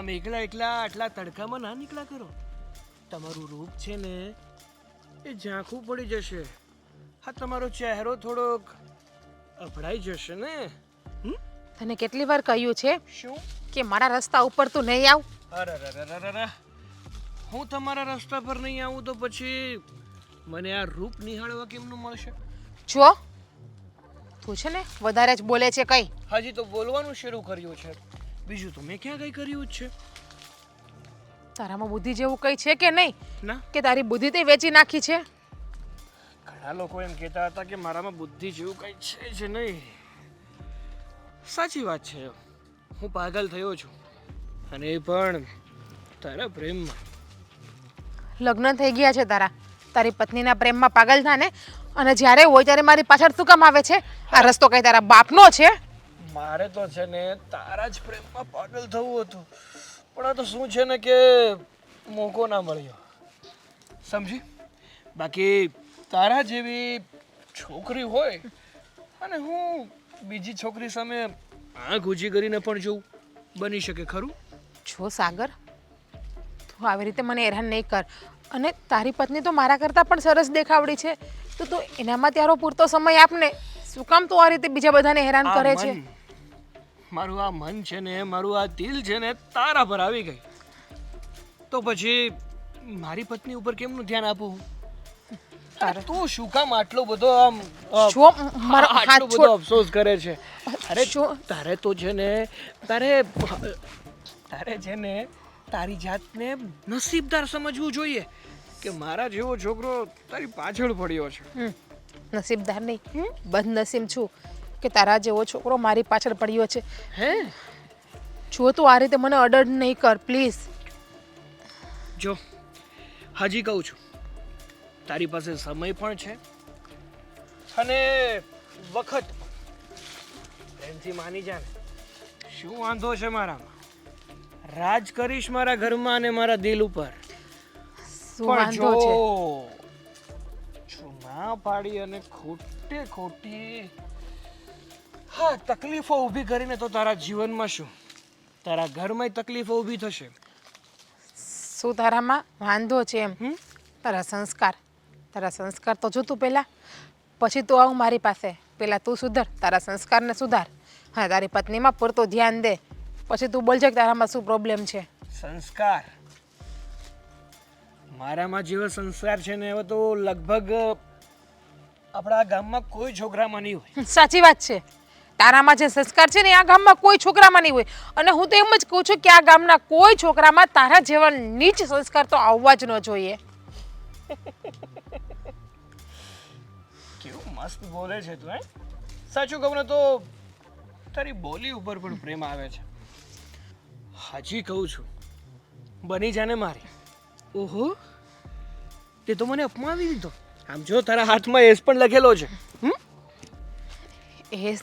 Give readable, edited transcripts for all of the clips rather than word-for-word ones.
આમ એકલા એકલા આટલા તડકામાં ના નીકળ્યા કરો. તમારું રૂપ છે ને એ ઝાંખું પડી જશે. હા, તમારો ચહેરો થોડોક અભડાઈ જશે ને. તને કેટલી વાર કહ્યું છે શું? કે મારા રસ્તા ઉપર તું નહીં આવ. અરે, હું તમારા રસ્તા પર નહીં આવું તો પછી મને આ રૂપ નિહાળવા કેમનું મળશે? જો તું છે ને વધારે જ બોલે છે કઈ. હજી તો બોલવાનું શરૂ કર્યું છે, બીજું તો મેં ક્યાં કઈ કર્યું જ છે. તારામાં બુદ્ધિ જેવું કઈ છે કે નહીં? ના, કે તારી બુદ્ધિ તે વેચી નાખી છે? ઘણા લોકો એમ કહેતા હતા કે મારામાં બુદ્ધિ જેવું કઈ છે જ નહીં. સાચી વાત છે, હું પાગલ થયો છું, અને એ પણ તારા પ્રેમમાં. લગ્ન થઈ ગયા છે તારા, તારી પત્નીના પ્રેમમાં પાગલ થા ને. અને જ્યારે હોય ત્યારે મારી પાછળ શું કામ આવે છે? આ રસ્તો કઈ તારા બાપનો છે? મારે તો છે ને તારા જ પ્રેમમાં પાગલ થવું હતું, પણ આ તો શું છે ને કે મોકો ના મળ્યો, સમજી? બાકી તારા જેવી છોકરી હોય અને હું બીજી છોકરી સામે આંખ ઊંચી કરીને પણ જોઉં, બની શકે ખરું? જો સાગર, તું આવી રીતે મને હેરાન નહીં કર. અને તારી પત્ની તો મારા કરતાં પણ સરસ દેખાવડી છે, તો તું એનામાં તારો પૂરતો સમય આપને. શું કામ તું આ રીતે બીજા બધાને હેરાન આ કરે મન, છે? મારું આ મન છે ને, મારું આ દિલ છે ને તારા પર આવી ગઈ, તો પછી મારી પત્ની ઉપર કેમનું ધ્યાન આપું? અરે તું શું કામ આટલો બધો આમ જો મારો હાથ આટલો બધો છોડ. અફસોસ કરે છે? અરે જો તારે તો છે ને તારે છે ને તારી જાતને નસીબદાર સમજવું જોઈએ કે મારા જેવો છોકરો તારી પાછળ પડ્યો છે. નસીબદાર નહીં, બદનસીબ છું કે તારા જેવો છોકરો મારી પાછળ પડ્યો છે. હે? જો તું આ રીતે મને અડર નહીં કર પ્લીઝ. જો હજી કહું છું, તારી પાસે સમય પણ છે અને વખત પણ. પ્રેમથી માની જા ને. શું વાંધો છે મારામાં? રાજ કરીશ મારા ઘરમાં અને મારા દિલ ઉપર. શું પણ વાંધો છે? જો ના પાડી અને ખોટી હા તકલીફો ઊભી કરીને તો તારા જીવનમાં શું, તારા ઘરમાં તકલીફો ઊભી થશે. શું તારામાં વાંધો છે એમ? તારા સંસ્કાર તો જો તું પહેલા, પછી તું આવું મારી પાસે. પહેલા તું સુધર, તારા સંસ્કારને સુધાર. હા, તારી પત્નીમાં પૂરતું ધ્યાન દે, પછી તું બોલજે કે તારામાં શું પ્રોબ્લેમ છે. સંસ્કાર? મારામાં જેવો સંસ્કાર છે ને એવો તો લગભગ આપણા ગામમાં કોઈ છોકરામાં નહીં હોય. સાચી વાત છે, તારામાં જે સંસ્કાર છે ને આ ગામમાં કોઈ છોકરામાં નહીં હોય. અને હું તો એમ જ કહું છું કે આ ગામના કોઈ છોકરામાં તારા જેવા નીચ સંસ્કાર તો આવવા જ ન જોઈએ. કેવું મસ્ત બોલે છે તું, હે? સાચું કહું ને તો તારી બોલી ઉપર પણ પ્રેમ આવે છે. હજી કહું છું, બની જાને મારી. ઓહો, તે તો મને અપમાવી દીધો. આમ જો તારા હાથમાં એસ પણ લખેલો છે. એ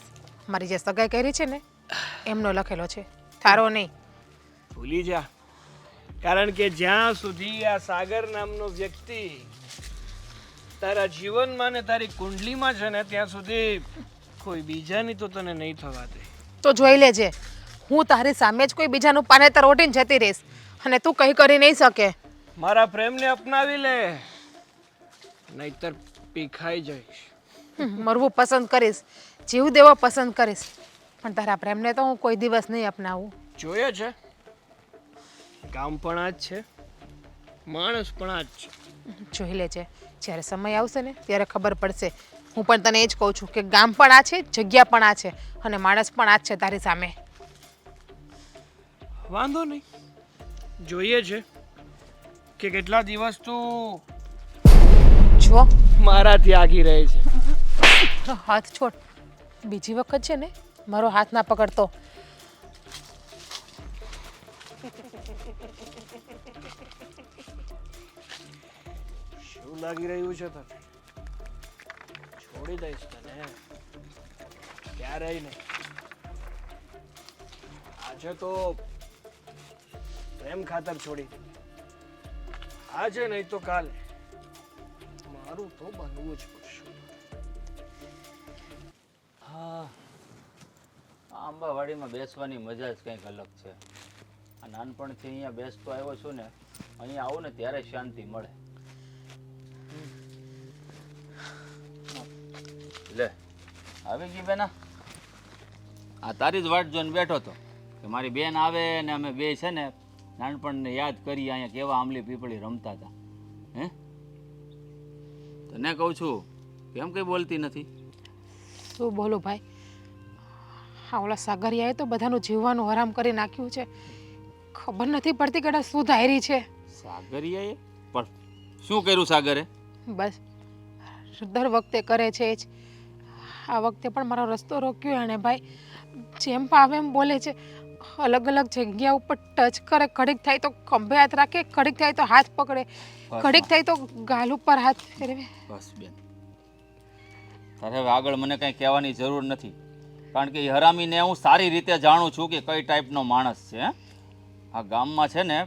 મારી જે સગાઈ કરી છે ને એમનો લખેલો છે, તારો નહીં. ભૂલી જા, કારણ કે જ્યાં સુધી આ સાગર નામનો વ્યક્તિ તારા જીવનમાં ને તારી કુંડલીમાં છે ને ત્યાં સુધી કોઈ બીજાની તો તને નહીં થવા દે. તો જોઈ લેજે, હું તારી સામે જ કોઈ બીજાનું પાનેતર ઓટીને જતી રહીશ અને તું કંઈ કરી નહીં શકે. મારા પ્રેમને અપનાવી લે, નહીતર પીખાઈ જઈશ. મરવું પસંદ કરીશ, જીવ દેવો પસંદ કરીશ, પણ તારા પ્રેમને તો હું કોઈ દિવસ નહીં અપનાવું. જોઈએ છે, ગામ પણ આ જ છે, માણસ પણ આ જ છે. જોઈ લેજે, જ્યારે સમય આવશે ને ત્યારે ખબર પડશે. હું પણ તને એ જ કહું છું કે ગામ પણ આ છે, જગ્યા પણ આ છે અને માણસ પણ આ જ છે તારી સામે. વાંધો નહીં, જોઈએ છે કે કેટલા દિવસ તું જો મારાથી આગી રહે છે. મારો હાથ છોડ, બીજી વખત છે ને મારો હાથ ના પકડતો. શું લાગી રહ્યું છે તને? છોડી દઈશ તને, ક્યારેય નહીં. આજે તો પ્રેમ ખાતર છોડી દે, આજે નહીં તો કાલે મારું તો બનવું જ પડશે. હા, આંબાવાડીમાં બેસવાની મજા જ કંઈક અલગ છે. અને નાનપણથી અહીંયા બેસતો આવ્યો છું ને, અહીંયા આવું ને ત્યારે શાંતિ મળે. લે આવી ગઈ બેના. આ તારી જ વાટ જોઈને બેઠો હતો કે મારી બેન આવે ને અમે બે છે ને નાનપણને યાદ કરી અહીંયા કેવા આંબલી પીપળી રમતા હતા. હે તને કહું છું કેમ કંઈ બોલતી નથી? શું બોલું ભાઈ, હા ઓલા સાગરિયાએ તો બધાનું જીવવાનું હરામ કરી નાખ્યું છે. ખબર નથી પડતી કે શું ધાયરી છે. સાગરિયાએ પણ શું કર્યું સાગરે? બસ દર વખતે કરે છે જ. આ વખતે પણ મારો રસ્તો રોક્યો એણે ભાઈ. જેમ ભાવે એમ બોલે છે. અલગ અલગ જગ્યા ઉપર ટચ કરે, ઘડીક થાય તો ખંભે હાથ રાખે, ઘડીક થાય તો હાથ પકડે, ઘડીક થાય તો ગાલ ઉપર હાથ ફેરવે. બસ બેન, તારે હવે આગળ મને કંઈ કહેવાની જરૂર નથી, કારણ કે એ હરામીને હું સારી રીતે જાણું છું કે કઈ ટાઈપનો માણસ છે. આ ગામમાં છે ને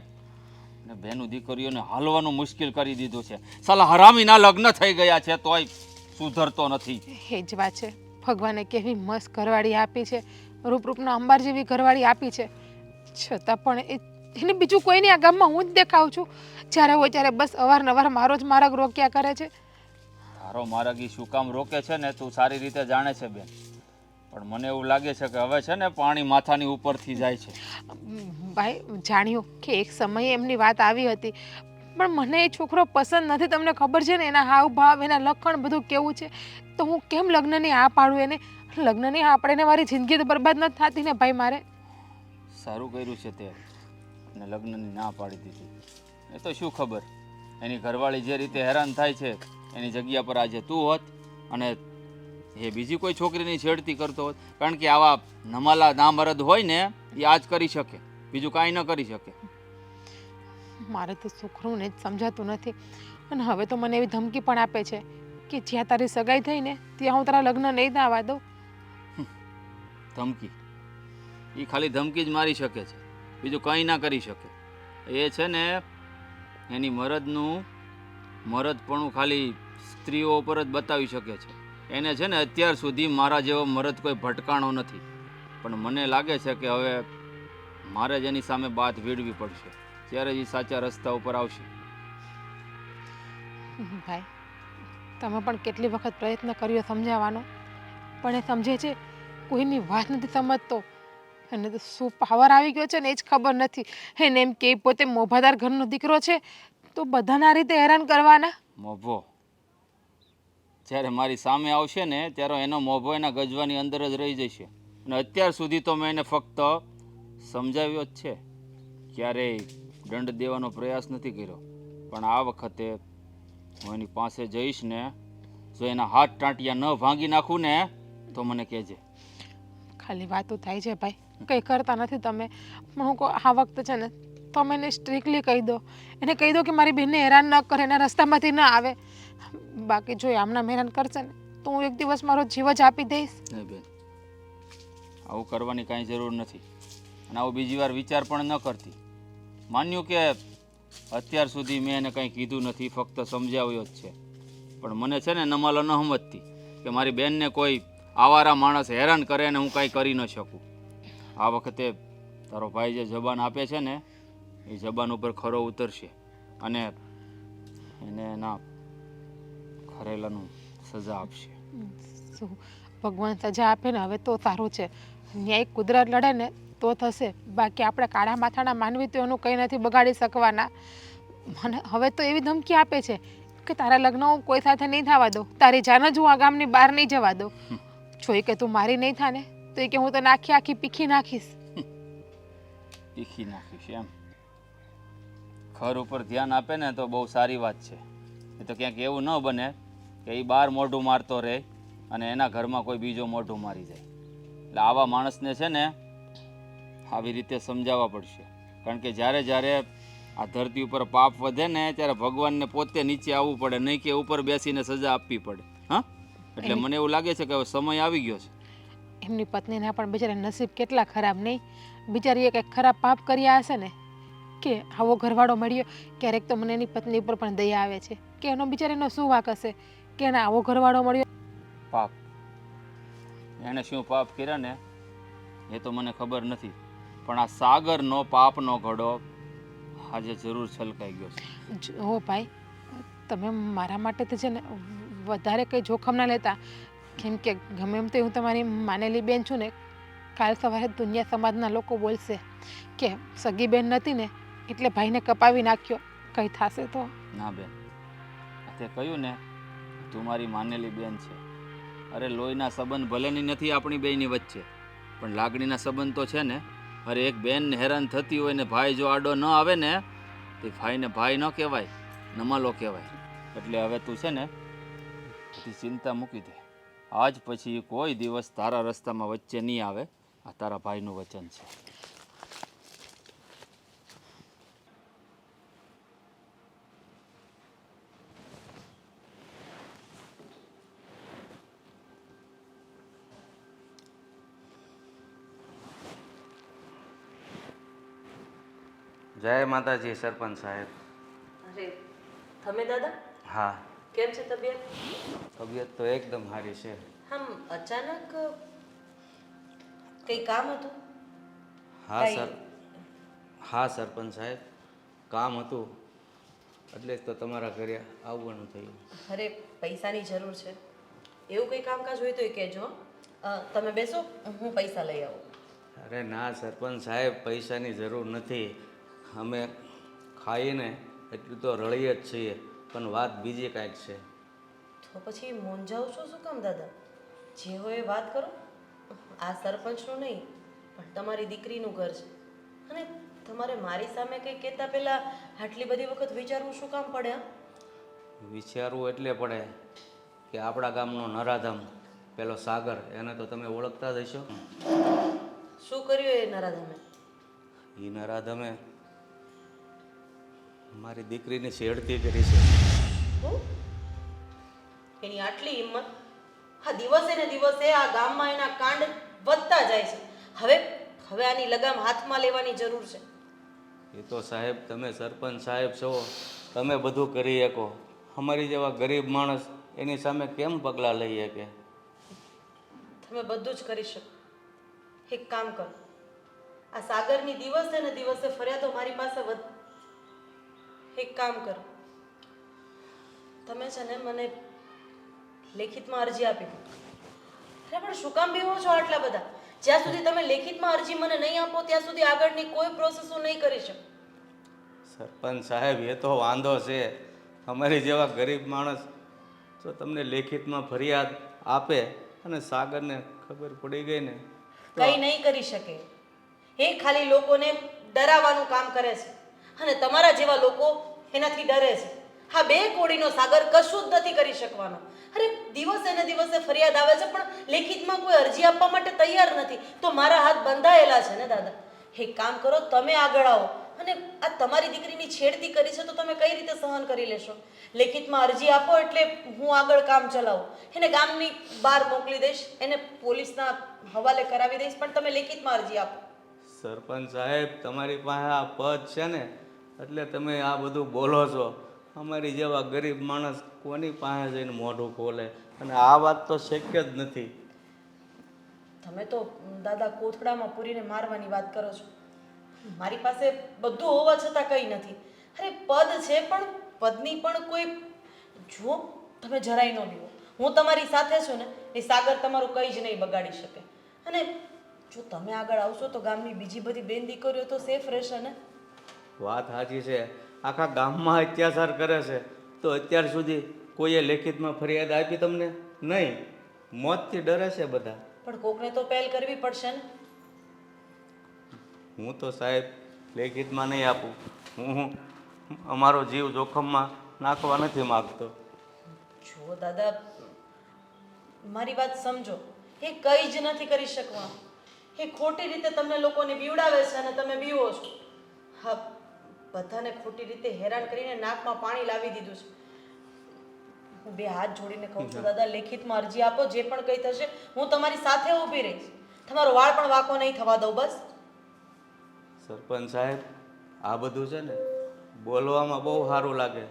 બેનું દીકરીઓને હાલવાનું મુશ્કેલ કરી દીધું છે. સાલા હરામીના લગ્ન થઈ ગયા છે તોય સુધરતો નથી. એ જ વાત છે. ભગવાને કેવી મસ્ત ઘરવાળી આપી છે, રૂપરૂપના અંબાર જેવી ઘરવાળી આપી છે, છતાં પણ એને બીજું કોઈ નહીં. આ ગામમાં હું જ દેખાઉં છું. જ્યારે હોય ત્યારે બસ અવારનવાર મારો જ માર્ગ રોક્યા કરે છે. તારો માર્ગ ઈ શું કામ રોકે છે ને તું સારી રીતે જાણે છે બેન, પણ મને એવું લાગે છે કે હવે છે ને પાણી માથાની ઉપરથી જાય છે. ભાઈ જાણ્યું કે એક સમયે એમની વાત આવી હતી, પણ મને એ છોકરો પસંદ નથી. તમને ખબર છે ને એના હાવ ભાવ, એના લક્ષણ બધું કેવું છે, તો હું કેમ લગ્નની હા પાડું એને? લગ્નની હા પાડીને મારી જિંદગી તો બરબાદ નથી થતી ને ભાઈ મારે. સારું કર્યું છે તે અને લગ્નની ના પાડી દીધી. એ તો શું ખબર એની ઘરવાળી જે રીતે હેરાન થાય છે એની જગ્યા પર આજે તું હોત અને એ બીજી કોઈ છોકરીની છેડતી કરતો હોત. કારણ કે આવા નમાલા નામરદ હોય ને એ આજ કરી શકે, બીજું કાંઈ ન કરી શકે. મારે તો છોકરુંને જ સમજાતું નથી. અને હવે તો મને એવી ધમકી પણ આપે છે કે જ્યાં તારી સગાઈ થઈ ને ત્યાં હું તારા લગ્ન નહીં થવા દઉં. ધમકી? એ ખાલી ધમકી જ મારી શકે છે, બીજું કંઈ ના કરી શકે. એ છે ને એની મરદપણું ખાલી સ્ત્રીઓ ઉપર જ બતાવી શકે છે. એને છે ને અત્યાર સુધી મારા જેવો મરદ કોઈ ભટકાણો નથી, પણ મને લાગે છે કે હવે મારે જ એની સામે બાત ભીડવી પડશે, ત્યારે જ સાચા રસ્તા ઉપર આવશે. ભાઈ તમે પણ કેટલી વખત પ્રયત્ન કર્યો સમજાવવાનો, પણ એ સમજે છે કોઈની વાત નથી સમજતો. એને તો શું પાવર આવી ગયો છે ને એ જ ખબર નથી. એને એમ કે પોતે મોભાદાર ઘરનો દીકરો છે તો બધાના આ રીતે હેરાન કરવાના. મોભો જ્યારે મારી સામે આવશે ને ત્યારે એનો મોભો એના ગજવાની અંદર જ રહી જશે. અને અત્યાર સુધી તો મેં એને ફક્ત સમજાવ્યો જ છે, ક્યારેય દંડ દેવાનો પ્રયાસ નથી કર્યો. પણ આ વખતે હું એની પાસે જઈશ ને, જો એના હાથ ટાંટિયા ન ભાંગી નાખું ને તો મને કહેજે. ખાલી વાતો થાય છે ભાઈ, કંઈ કરતા નથી તમે. પણ હું કહું આ વખતે છે ને તમે એને સ્ટ્રિક્ટલી કહી દો. એને કહી દો કે મારી બેનને હેરાન ન કરે, એના રસ્તામાંથી ન આવે. બાકી જો આમના હેરાન કરશે ને તો હું એક દિવસ મારો જીવ જ આપી દઈશ. નહીં બેન, આવું કરવાની કાંઈ જરૂર નથી. અને આવું બીજી વાર વિચાર પણ ન કરતી. માન્યું કે અત્યાર સુધી મેં એને કંઈ કીધું નથી, ફક્ત સમજાવ્યો જ છે. પણ મને છે ને નમાલો ન સમજતી કે મારી બેનને કોઈ આવારા માણસ હેરાન કરે ને હું કાંઈ કરી ન શકું. આ વખતે તારો ભાઈ જે જબાન આપે છે ને એ જબાન ઉપર ખરો ઉતરશે અને એને એના ખરેલાનું સજા આપશે. શું ભગવાન સજા આપે ને હવે તો સારું છે. ન્યાય કુદરત લડે ને તો થશે. બાકી આપણે કાળા માથાના માનવી તો એનું કંઈ નથી બગાડી શકવાના. મને હવે તો એવી ધમકી આપે છે કે તારા લગ્ન હું કોઈ સાથે નહીં થવા દઉં, તારી જાન જ હું આ ગામની બહાર નહીં જવા દઉં. જોઈ કે તું મારી નહીં થા ને તો એ કે હું તને આખી પીખી નાખીશ. પીખી નાખીશ એમ? ઘર ઉપર ધ્યાન આપે ને તો બહુ સારી વાત છે. એ તો ક્યાંક એવું ન બને કે એ બહાર મોઢું મારતો રહે અને એના ઘરમાં કોઈ બીજો મોઢું મારી જાય. એટલે આવા માણસને છે ને આવી રીતે સમજાવવા પડશે. કારણ કે જ્યારે આ ધરતી ઉપર પાપ વધે ને ત્યારે ભગવાનને પોતે નીચે આવવું પડે, નહીં કે ઉપર બેસીને સજા આપવી પડે. હા, એટલે મને એવું લાગે છે કે હવે સમય આવી ગયો છે. એમની પત્નીના પણ બિચારા નસીબ કેટલા ખરાબ નહીં. બિચારીએ કંઈક ખરાબ પાપ કર્યા હશે ને કે આવો ઘરવાળો મળ્યો. ક્યારેક તો મને એની પત્ની ઉપર પણ દયા આવે છે કે એનો બિચારીનો શું વાંક હશે કે એને આવો ઘરવાળો મળ્યો. પાપ? એણે શું પાપ કર્યા ને એ તો મને ખબર નથી, પણ આ સાગરનો પાપનો ઘડો આજે જરૂર છલકાઈ ગયો છે. જો ભાઈ, તમે મારા માટે તો છે ને વધારે કંઈ જોખમ ના લેતા, કેમ કે ગમે એમ તો હું તમારી માનેલી બેન છું ને. કાલ સવારે દુનિયા સમાજના લોકો બોલશે કે સગી બેન નથી ને એટલે ભાઈને કપાવી નાખ્યો, કંઈ થશે તો. ના બેન, તે કહ્યું ને તું મારી માનેલી બેન છે. અરે લોહીના સંબંધ ભલેની નથી આપણી બેયની વચ્ચે, પણ લાગણીના સંબંધ તો છે ને. અરે એક બેનને હેરાન થતી હોય ને ભાઈ જો આડો ન આવે ને તે ભાઈને ભાઈ ન કહેવાય, નમાલો કહેવાય. એટલે હવે તું છે ને બધી ચિંતા મૂકી દે. આજ પછી કોઈ દિવસ તારા રસ્તામાં વચ્ચે નહીં આવે. આ તારા ભાઈનું વચન છે. જય માતાજી સરપંચ સાહેબ. અરે તમે દાદા, હા, કેમ છે તબિયત? તબિયત તો એકદમ સારી છે. આમ અચાનક કંઈ કામ હતું? હા કઈ? સર, હા સરપંચ સાહેબ, કામ હતું એટલે જ તો તમારા ઘરે આવવાનું થયું. અરે પૈસાની જરૂર છે, એવું કંઈ કામકાજ હોય તો એ કહેજો. તમે બેસો, હું પૈસા લઈ આવું. અરે ના સરપંચ સાહેબ, પૈસાની જરૂર નથી. અમે ખાઈને એટલું તો રળીએ જ છીએ, પણ વાત બીજી કાંઈક છે. તો પછી મૂંઝાવ છો શું કામ દાદા? જે હોય એ વાત કરો. આ સરપંચનું નહીં પણ તમારી દીકરીનું ઘર છે, અને તમારે મારી સામે કંઈ કહેતા પહેલાં આટલી બધી વખત વિચારવું શું કામ પડે? વિચારવું એટલે પડે કે આપણા ગામનો નરાધમ પેલો સાગર, એને તો તમે ઓળખતા જ હશો. શું કર્યું એ નરાધમે? એ નરાધમે મારી દીકરીની છેડતી કરી છે. હું? એની આટલી હિંમત! આ દિવસે ને દિવસે આ ગામમાં એના કાંડ વધતા જાય છે. હવે હવે આની લગામ હાથમાં લેવાની જરૂર છે. એ તો સાહેબ, તમે સરપંચ સાહેબ છો, તમે બધું કરી શકો. અમારી જેવા ગરીબ માણસ એની સામે કેમ પગલાં લઈ શકે? તમે બધું જ કરી શકો. એક કામ કરો, આ સાગરની દિવસે ને દિવસે ફરિયાદો મારી પાસે એક કામ કરો, તમે છે ને મને લેખિતમાં અરજી આપી દો. અરે પણ શું કામ બીવો છો આટલા બધા? જ્યાં સુધી તમે લેખિતમાં અરજી મને નહીં આપો ત્યાં સુધી આગળની કોઈ પ્રોસેસ હું નહીં કરી શકું. સરપંચ સાહેબ, એ તો વાંધો છે. અમારી જેવા ગરીબ માણસ જો તમને લેખિતમાં ફરિયાદ આપે અને સાગરને ખબર પડી ગઈ ને તો કંઈ નહીં કરી શકે. એ ખાલી લોકોને ડરાવવાનું કામ કરે છે, અને તમારા જેવા લોકો એનાથી ડરે છે. હા, બે કોડીનો સાગર કશું જ નથી કરી શકવાનો. અરે દિવસે ને દિવસે ફરિયાદ આવે છે પણ લેખિતમાં કોઈ અરજી આપવા માટે તૈયાર નથી. તો મારા હાથ બંધાયેલા છે ને દાદા. એક કામ કરો, તમે આગળ આવો. અને આ તમારી દીકરીની છેડતી કરી છે તો તમે કઈ રીતે સહન કરી લેશો? લેખિતમાં અરજી આપો એટલે હું આગળ કામ ચલાવું. એને ગામની બહાર મોકલી દઈશ, એને પોલીસના હવાલે કરાવી દઈશ, પણ તમે લેખિતમાં અરજી આપો. સરપંચ સાહેબ, તમારી પાસે આ પદ છે ને એટલે તમે આ બધું બોલો છો. અમારી જેવા ગરીબ માણસ કોની પાસે જઈને મોઢું ખોલે? અને આ વાત તો શક્ય જ નથી. તમે તો દાદા કોથળામાં પૂરીને મારવાની વાત કરો છો. મારી પાસે બધું હોવા છતાં કંઈ નથી. અરે પદ છે પણ પદની પણ કોઈ જો તમે જરાય ન લીધો. હું તમારી સાથે છું ને, એ સાગર તમારું કંઈ જ નહીં બગાડી શકે. અને જો તમે આગળ આવશો તો ગામની બીજી બધી બેન દીકરીઓ તો સેફ રહેશે ને. વાત સાચી છે. આખા ગામમાં અત્યાચાર કરે છે તો અત્યાર સુધી કોઈએ લેખિતમાં ફરિયાદ આપી તમને? નહીં. મોતથી ડરે છે બધા. પણ કોકને તો પહેલ કરવી પડશે ને. હું તો સાહેબ લેખિતમાં નહીં આપું. હું અમારો જીવ જોખમમાં નાખવા નથી માગતો. જો દાદા, મારી વાત સમજો. એ કંઈ જ નથી કરી શકવાનું. એ ખોટી રીતે તમને લોકોને બીવડાવે છે અને તમે બીવો છો. હા, બધાને ખોટી રીતે હેરાન કરીને નાકમાં પાણી લાવી દીધું છે. હું બે હાથ જોડીને કહું છું દાદા, લેખિતમાં અરજી આપો. જે પણ કંઈ થશે હું તમારી સાથે ઊભી રહીશ. તમારો વાળ પણ વાંકો નહીં થવા દઉં. બસ. સરપંચ સાહેબ, આ બધું છે ને બોલવામાં બહુ સારું લાગે,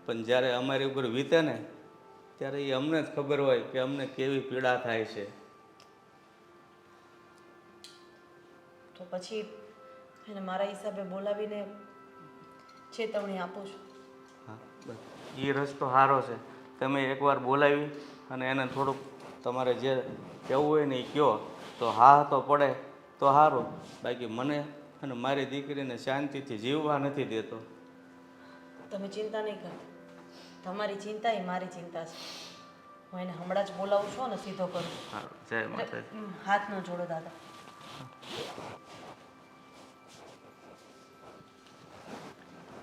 પણ જ્યારે અમારી ઉપર વીતે ને ત્યારે એ અમને જ ખબર હોય કે અમને કેવી પીડા થાય છે. તો પછી એને મારા હિસાબે બોલાવીને ચેતવણી આપું છું. હા બસ એ રસ્તો સારો છે. તમે એકવાર બોલાવી અને એને થોડુંક તમારે જે કહેવું હોય ને એ કહો તો હા તો પડે તો સારું. બાકી મને અને મારી દીકરીને શાંતિથી જીવવા નથી દેતો. તમે ચિંતા નહીં કરો. તમારી ચિંતા એ મારી ચિંતા છે. હું એને હમણાં જ બોલાવું છું અને સીધો કરું. હા જય માતાજી. હાથ ન જોડો દાદા.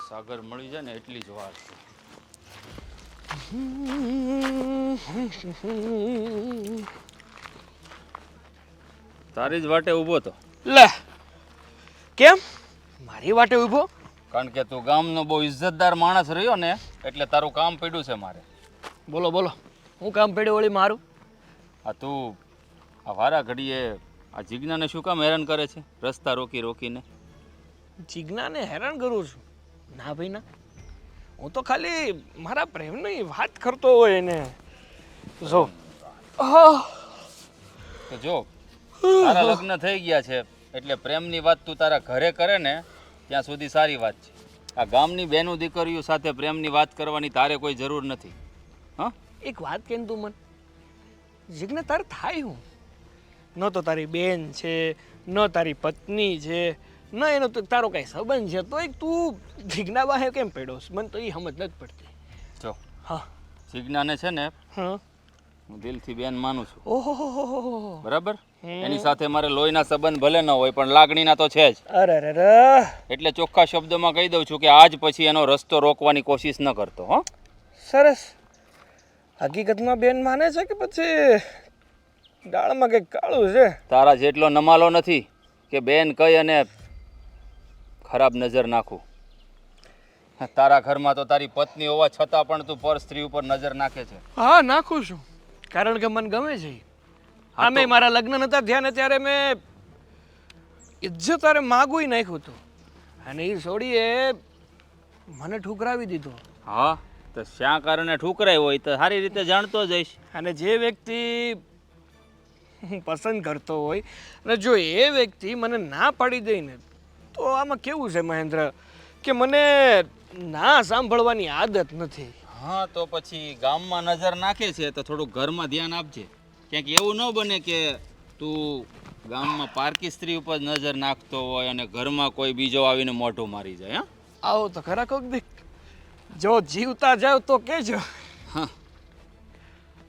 સાગર મળી જાય ને એટલી જ વાત છે. તારી જ વાટે ઊભો તો, લે કેમ મારી વાટે ઊભો? કારણ કે તું ગામનો બહુ ઇજ્જતદાર માણસ રહ્યો ને એટલે તારું કામ પડ્યું છે મારે. બોલો બોલો, હું કામ પડ્યું વળી મારું? આ તું આ વારા ઘડીએ આ જીજ્ઞાને શું કામ હેરાન કરે છે રસ્તા રોકી રોકીને? જીજ્ઞાને હેરાન કરું છું? ના ભાઈ ના, હું તો ખાલી મારા પ્રેમની વાત કરતો હોય એને. જો તો જો તારા લગ્ન થઈ ગયા છે એટલે પ્રેમની વાત તું તારા ઘરે કરે ને ત્યાં સુધી સારી વાત છે. આ ગામની બહેનો દીકરીઓ સાથે પ્રેમની વાત કરવાની તારે કોઈ જરૂર નથી. હા, એક વાત કેમ તું મને, જીજ્ઞા તારે થાય હું? ન તો તારી બેન છે, ન તારી પત્ની છે, ન એનો તો તારો કાંઈ સંબંધ છે, તો એક તું જીજ્ઞા વાહે કેમ પડ્યો છે? મને તો એ સમજ નથી પડતી. જો હા જીજ્ઞાને છે ને હા, હું દિલથી બેન માનું છું, ઓહો, બરાબર? એની સાથે મારે લોહીના સંબંધ ભલે ન હોય પણ લાગણીના તો છે જ. અરે રે, એટલે ચોખ્ખા શબ્દોમાં કહી દઉં છું કે આજ પછી એનો રસ્તો રોકવાની કોશિશ ન કરતો. હો, સરસ. હકીકતમાં બેન માને છે કે પછી દાળમાં કંઈક કાળું છે? તારા જેટલો નમાલો નથી કે બેન કહી અને ખરાબ નજર નાખું. તારા ઘરમાં તો તારી પત્ની હોવા છતાં પણ તું પર સ્ત્રી ઉપર નજર નાખે છે. હા, નાખું છું, કારણ કે મને ગમે છે. આમે મારા લગ્ન નતા થયા ને ત્યારે મેં ઇજ્જત અરે માગું નાખ્યું હતું અને એ છોડીએ મને ઠુકરાવી દીધો. હા, તો શા કારણે ઠુકરાય હોય તો સારી રીતે જાણતો જઈશ. અને જે વ્યક્તિ હું પસંદ કરતો હોય અને જો એ વ્યક્તિ મને ના પાડી દે ને, તો આમાં કેવું છે મહેન્દ્ર કે મને ના સાંભળવાની આદત નથી. હા, તો પછી ગામમાં નજર નાખે છે તો થોડુંક ઘરમાં ધ્યાન આપજે. ક્યાંક એવું ન બને કે તું ગામમાં પારકી સ્ત્રી ઉપર નજર નાખતો હોય અને ઘરમાં કોઈ બીજો આવીને મોઢું મારી જાય. હા, આવો તો ખરા કોક દીક, જો જીવતા જાવ તો કેજો. હા,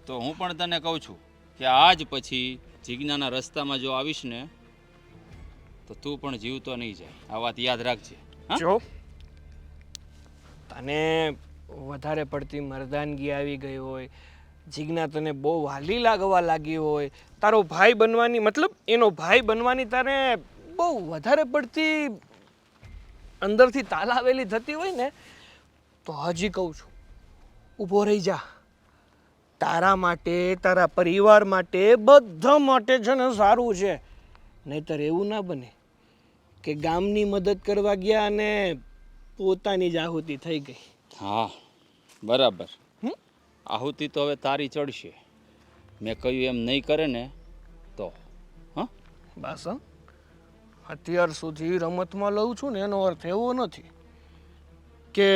તો હું પણ તને કહું છું કે આજ પછી જીજ્ઞાના રસ્તામાં જો આવીશ ને તો તું પણ જીવતો નહીં જાય. આ વાત યાદ રાખજે. હા, જો તને વધારે પડતી મર્દાનગી આવી ગઈ હોય, જીજ્ઞા તને બહુ વાલી લાગવા લાગી હોય, તારો ભાઈ બનવાની મતલબ એનો ભાઈ બનવાની તારે બહુ વધારે પડતી અંદરથી તાલાવેલી થતી હોય ને, તો હજી કહું છું ઊભો રહી જા. તારા માટે, તારા પરિવાર માટે, બધા માટે છે ને સારું છે. નહીંતર એવું ના બને કે ગામની મદદ કરવા ગયા અને પોતાની જ આહુતિ થઈ ગઈ. હા, બરાબર. આહુતિ તો હવે તારી ચડશે. મેં કહ્યું એમ નહીં કરે ને તો. હા, બસ અત્યાર સુધી રમતમાં લઉં છું ને એનો અર્થ એવો નથી કે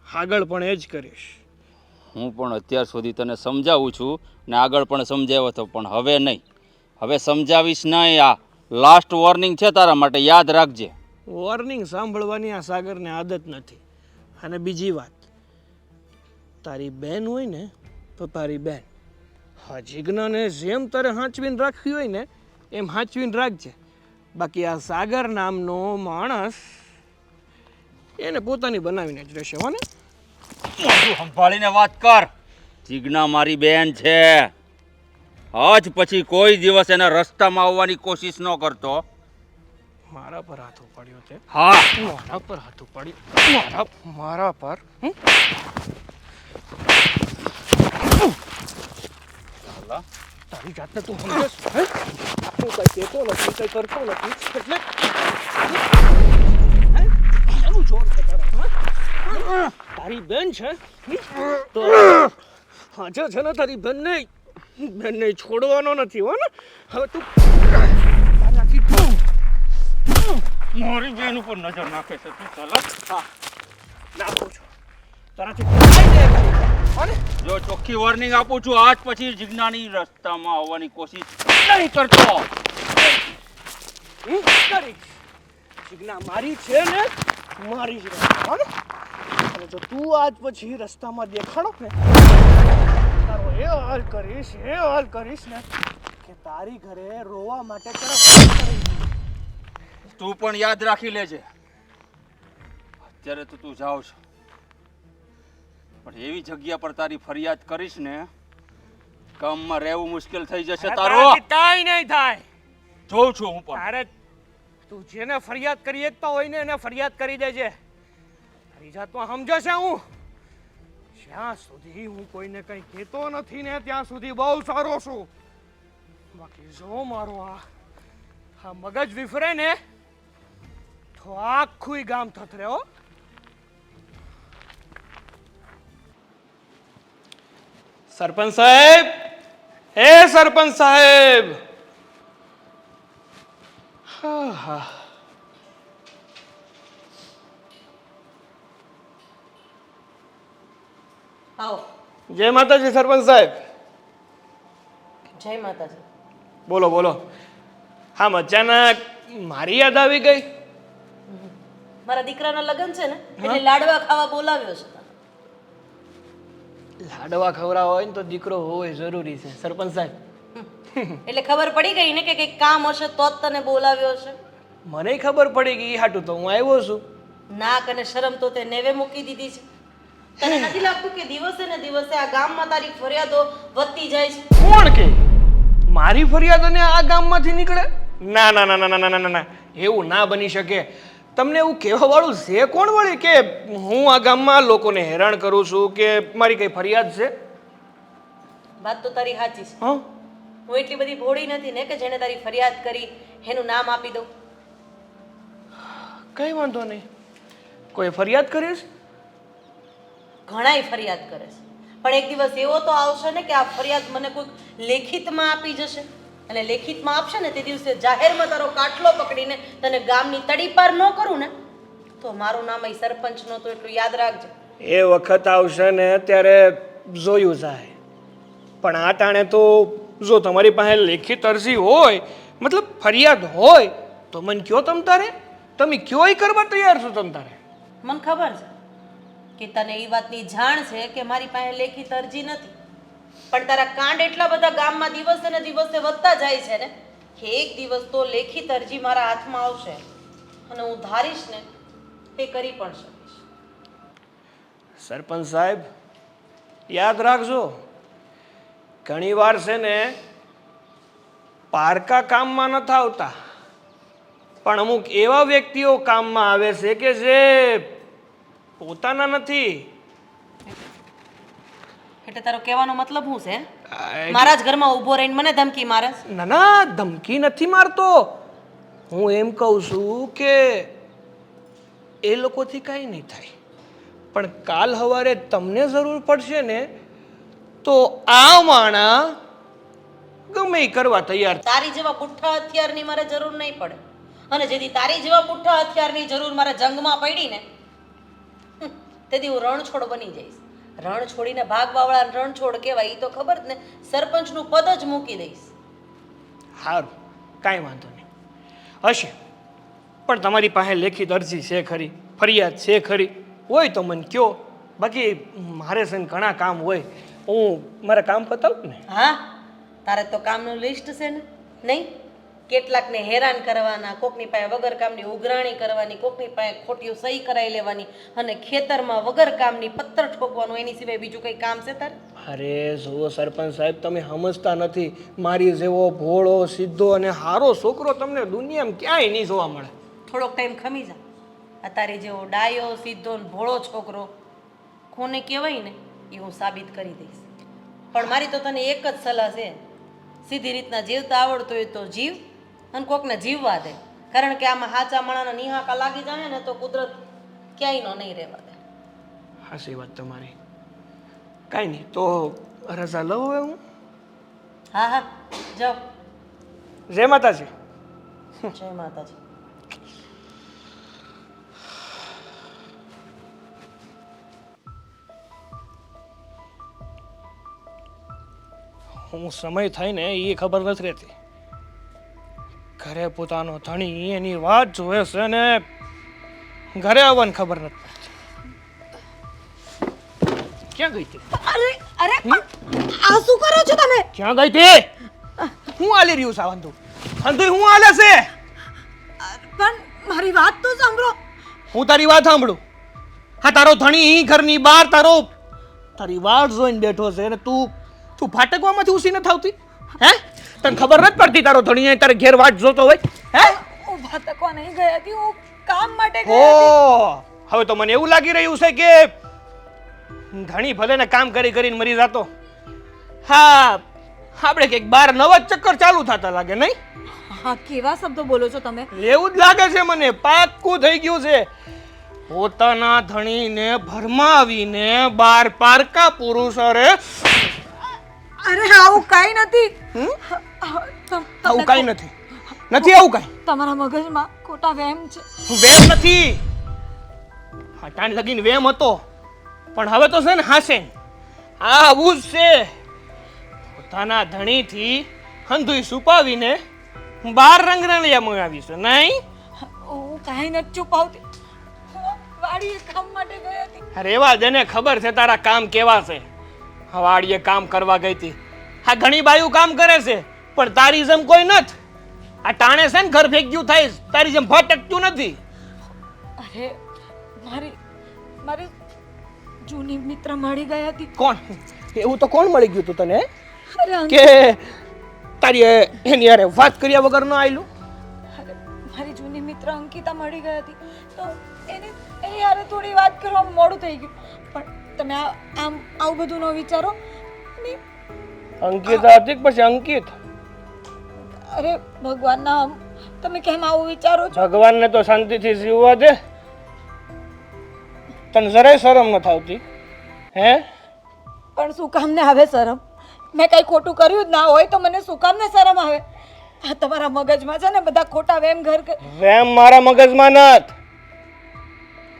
આગળ પણ એ જ કરીશ. હું પણ અત્યાર સુધી તને સમજાવું છું ને આગળ પણ સમજાવ્યો હતો, પણ હવે નહીં. હવે સમજાવીશ નહીં. આ લાસ્ટ વોર્નિંગ છે તારા માટે, યાદ રાખજે. વોર્નિંગ સાંભળવાની આ સાગરને આદત નથી. અને બીજી વાત, તારી બેન હોય ને તો તારી બેન, હા, જીજ્ઞાને જેમ તારે હાંચવીને રાખવી હોય ને એમ હાંચવીને રાખજે. બાકી આ સાગર નામનો માણસ એને પોતાની બનાવીને જ રહેશે. હો ને, સંભાળીને વાત કર. જીજ્ઞા મારી બેન છે. આજ પછી કોઈ દિવસ એના રસ્તામાં આવવાની કોશિશ ન કરતો. મારા પર હાથ ઉપાડ્યો તે? હા, મારા પર હાથ ઉપાડ્યો? મારા પર? તારી જાતને તું સમજેશ? હું કઈ કહેતો નથી, કઈ કરતો નથી, એટલે એનું જોર છે તારા? તારી બેન છે તો હાજર છે ને, તારી બેનને છોડવાનો નથી. હો ને, હવે તું તારાથી મારી બેન ઉપર નજર નાખે છે તું ચાલ હા નાખું છું તારાથી થાય ને કરી અને જો ચોખ્ખી વોર્નિંગ આપું છું આજ પછી જીજ્ઞાની રસ્તામાં આવવાની કોશિશ નહીં કરતો. હું કરી સિગ્ના મારી છે ને મારી જ રહેશે અને જો તું આજ પછી રસ્તામાં દેખાડો ને તારો એ હાલ કરીશ ને કે તારી ઘરે રોવા માટે તું પણ યાદ રાખી લેજે અત્યારે તો તું જાવ છો પણ એવી જગ્યા પર તારી ફરિયાદ કરીશ ને ગામમાં રહેવું મુશ્કેલ થઈ જશે તારો. કાંઈ નહીં થાય જોઉં છું હું પણ. તારે તું જેને ફરિયાદ કરી એકતા હોય ને એને ફરિયાદ કરી દેજે તારી જાતમાં સમજે છે હું જ્યાં સુધી હું કોઈને કંઈ કહેતો નથી ને ત્યાં સુધી બહુ સારો છું બાકી જો મારો આ મગજ વિફરે ને તો આખું ગામ થથરે હો. સરપંચ સાહેબ હે સરપંચ સાહેબ હા હા આવો જય માતાજી સરપંચ સાહેબ જય માતાજી. બોલો બોલો હા અચાનક મારી યાદ આવી ગઈ મારા દીકરાના લગ્ન છે ને એટલે લાડવા ખાવા બોલાવ્યો છે તને. લાડવા ખવડાવવા હોય ને તો દીકરો હોય જરૂરી છે સરપંચ સાહેબ એટલે ખબર પડી ગઈ ને કે કંઈક કામ હશે તો જ તને બોલાવ્યો હશે. મને ખબર પડી ગઈ હાટું તો હું આવ્યો છું નાક અને શરમ તો તે નેવે મૂકી દીધી છે. તને નથી લાગતું કે દિવસે ને દિવસે આ ગામમાં તારી ફરિયાદો વધતી જાય છે? કોણ કે મારી ફરિયાદ અને આ ગામમાંથી નીકળે ના ના ના ના ના ના ના એવું ના બની શકે તમને એવું કહેવા વાળું છે કોણ વળી કે હું આ ગામમાં લોકોને હેરાન કરું છું કે મારી કઈ ફરિયાદ છે વાત તો તારી સાચી છે. હા હું એટલી બધી ભોળી નથી ને કે જેને તારી ફરિયાદ કરી એનું નામ આપી દઉં. કઈ વાંધો નહીં કોઈ ફરિયાદ કરીશ ઘણાય ફરિયાદ કરે છે પણ એક દિવસ એવો તો આવશે ને કે આ ફરિયાદ મને કોઈક લેખિતમાં આપી જશે અને લેખિતમાં આપશે ને તે દિવસે જાહેરમાં તારો કાટલો પકડીને તને ગામની તડીપાર ન કરું ને તો મારું નામ અહીં સરપંચ નો તો એટલું યાદ રાખજે. એ વખત આવશે ને ત્યારે જોયું જાય પણ આ ટાણે તો જો તમારી પાસે લેખિત અરજી હોય મતલબ ફરિયાદ હોય તો મને કયો તમ તારે તમે કયો એ કરવા તૈયાર છો તમ તારે મને ખબર છે કે તને એ વાતની જાણ છે કે મારી પાસે લેખિત અરજી નથી પણ તારા કાંડ એટલા બધા ગામમાં દિવસે ને દિવસે વધતા જાય છે ને કે એક દિવસ તો લેખિત અરજી મારા હાથમાં આવશે અને હું ધારીશ ને તે કરી પણ શકીશ. સરપંચ સાહેબ યાદ રાખજો ઘણી વાર છે ને પારકા કામમાં નથી આવતા પણ અમુક એવા વ્યક્તિઓ કામમાં આવે છે કે જે પોતાના નથી એટલે તારો કહેવાનો મતલબ શું છે? મારા જ ઘરમાં ઊભો રહીને મને ધમકી મારે છે? ના ના ધમકી નથી મારતો હું એમ કહું છું કે એ લોકોથી કાંઈ નહીં થાય પણ કાલ સવારે તમને જરૂર પડશે ને તો આ માણા ગમે એ કરવા તૈયાર તારી જેવા બુઠ્ઠા હથિયારની મારે જરૂર નહીં પડે અને જેથી તારી જેવા બુઠ્ઠા હથિયારની જરૂર મારા જંગમાં પડી ને તેથી હું રણછોડ બની જઈશ. રણ છોડીને ભાગવાવાળા રણછોડ કહેવાય એ તો ખબર જ ને સરપંચનું પદ જ મૂકી દઈશ. સારું કાંઈ વાંધો નહીં હશે પણ તમારી પાસે લેખિત અરજી છે ખરી ફરિયાદ છે ખરી હોય તો મને કયો બાકી મારે છે ને ઘણા કામ હોય હું મારા કામ પતાવું ને હા તારે તો કામનું લિસ્ટ છે ને નહીં? કેટલાકને હેરાન કરવાના, કોકની પાસે વગર કામની ઉઘરાણી કરવાની, કોકની પાસે ખોટી સહી કરાવી લેવાની અને ખેતરમાં વગર કામની પથ્થર ઠોકવાનું, એની સિવાય બીજું કંઈ કામ છે તારે? અરે જુઓ સરપંચ સાહેબ તમે સમજતા નથી મારી જેવો ભોળો સીધો અને સારો છોકરો તમને દુનિયામાં ક્યાંય નહીં જોવા મળે. થોડોક ટાઈમ ખમી જા. આ તારી જેવો ડાયો સીધો ને ભોળો છોકરો કોને કહેવાય ને એ હું સાબિત કરી દઈશ. પણ મારી તો તને એક જ સલાહ છે, સીધી રીતના જીવતા આવડતું હોય તો જીવ અને કોકને જીવવા દે. કારણ કે આમાં હાચા માણાના નિહાકા લાગી જાય ને તો કુદરત ક્યાંય નહીં રહેવા દે. હાસી વાત તમારી. કાંઈ નહીં તો રજા લઉં હવે હું. હા હા જાઓ. જય માતાજી. જય માતાજી. હું સમય થાય ને એ ખબર નથી રહેતી. ઘરે પોતાનો ધણી એની વાત જોવે છે ને ઘરે આવવાની ખબર નથી પડતી. ક્યાં ગઈ હતી? અરે અરે આ શું કરો છો તમે? ક્યાં ગઈ હતી? હું હાલી રહ્યું છે વાંધો વાંધો હું હાલે છે? પણ મારી વાત તો સાંભળો. હું તારી વાત સાંભળું. હા, તારો ધણી ઘરની બહાર તારી વાત જોઈને બેઠો છે અને તું ફાટકવામાંથી ઉસી નથી આવતી? હે, તને ખબર નથી પડતી તારો ધણી તારે ઘેર વાટ જોતો હોય? હે, હું ભાતકવા નહીં ગઈ હતી, હું કામ માટે ઓ હવે તો મને એવું લાગી રહ્યું છે કે ધણી ભલે ને કામ કરીને મરી જાતો. હા, આપણે કંઈક બાર નવા ચક્કર ચાલુ થતા લાગે નહીં? હા, કેવા શબ્દો બોલો છો તમે? એવું જ લાગે છે મને. પાક્કું થઈ ગયું છે. પોતાના ધણીને ભરમાવીને બાર પારકા પુરુષ અરે અરે આવું કાઈ નથી. આવું કાંઈ નથી આવું કાંઈ. તમારા મગજમાં ખોટા વહેમ છે. વેમ નથી. હા, ટાણ લગીને વેમ હતો પણ હવે તો છે ને હાસે આવું જ છે. પોતાના ધણીથી હંધુઈ છુપાવીને બાર રંગરલિયા મંગાવી છે નહીં? હું કાઈ નથી છુપાવતી. હું વાડીએ કામ માટે ગઈ હતી. રેવા દે ને, ખબર છે તારા કામ કેવા છે. વાડીએ કામ કરવા ગઈ હતી. હા, ઘણી બાયું કામ કરે છે પણ તારી જેમ કોઈ નથી. આ ટાણે છે ને ઘર ભેગ્યું થાય તારી જેમ ભટકતું નથી. અરે મારી જૂની મિત્ર મળી ગઈ હતી. કોણ? એવું તો કોણ મળી ગયું તું તને અરે કે તારી એની યારે વાત કર્યા વગર ન આયલું? અરે, મારી જૂની મિત્ર અંકિતા મળી ગઈ હતી તો એની હારે થોડી વાત કરવામાં મોડું થઈ ગયું. પણ તમે આમ આવું બધું ન વિચારો. ને અંકિતા હતી કે પછી અંકિત? અરે ભગવાનના આમ તમે કેમ આવું વિચારો છો? ભગવાનને તો શાંતિથી જીવવા દે. તને જરાય શરમ ન થાવતી? હે, પણ શું કામ ને આવે શરમ? મેં કઈ ખોટું કર્યું જ ના હોય તો મને શું કામ ને શરમ આવે? આ તમારા મગજમાં છે ને બધા ખોટા વેમ વેમ મારા મગજમાં નથી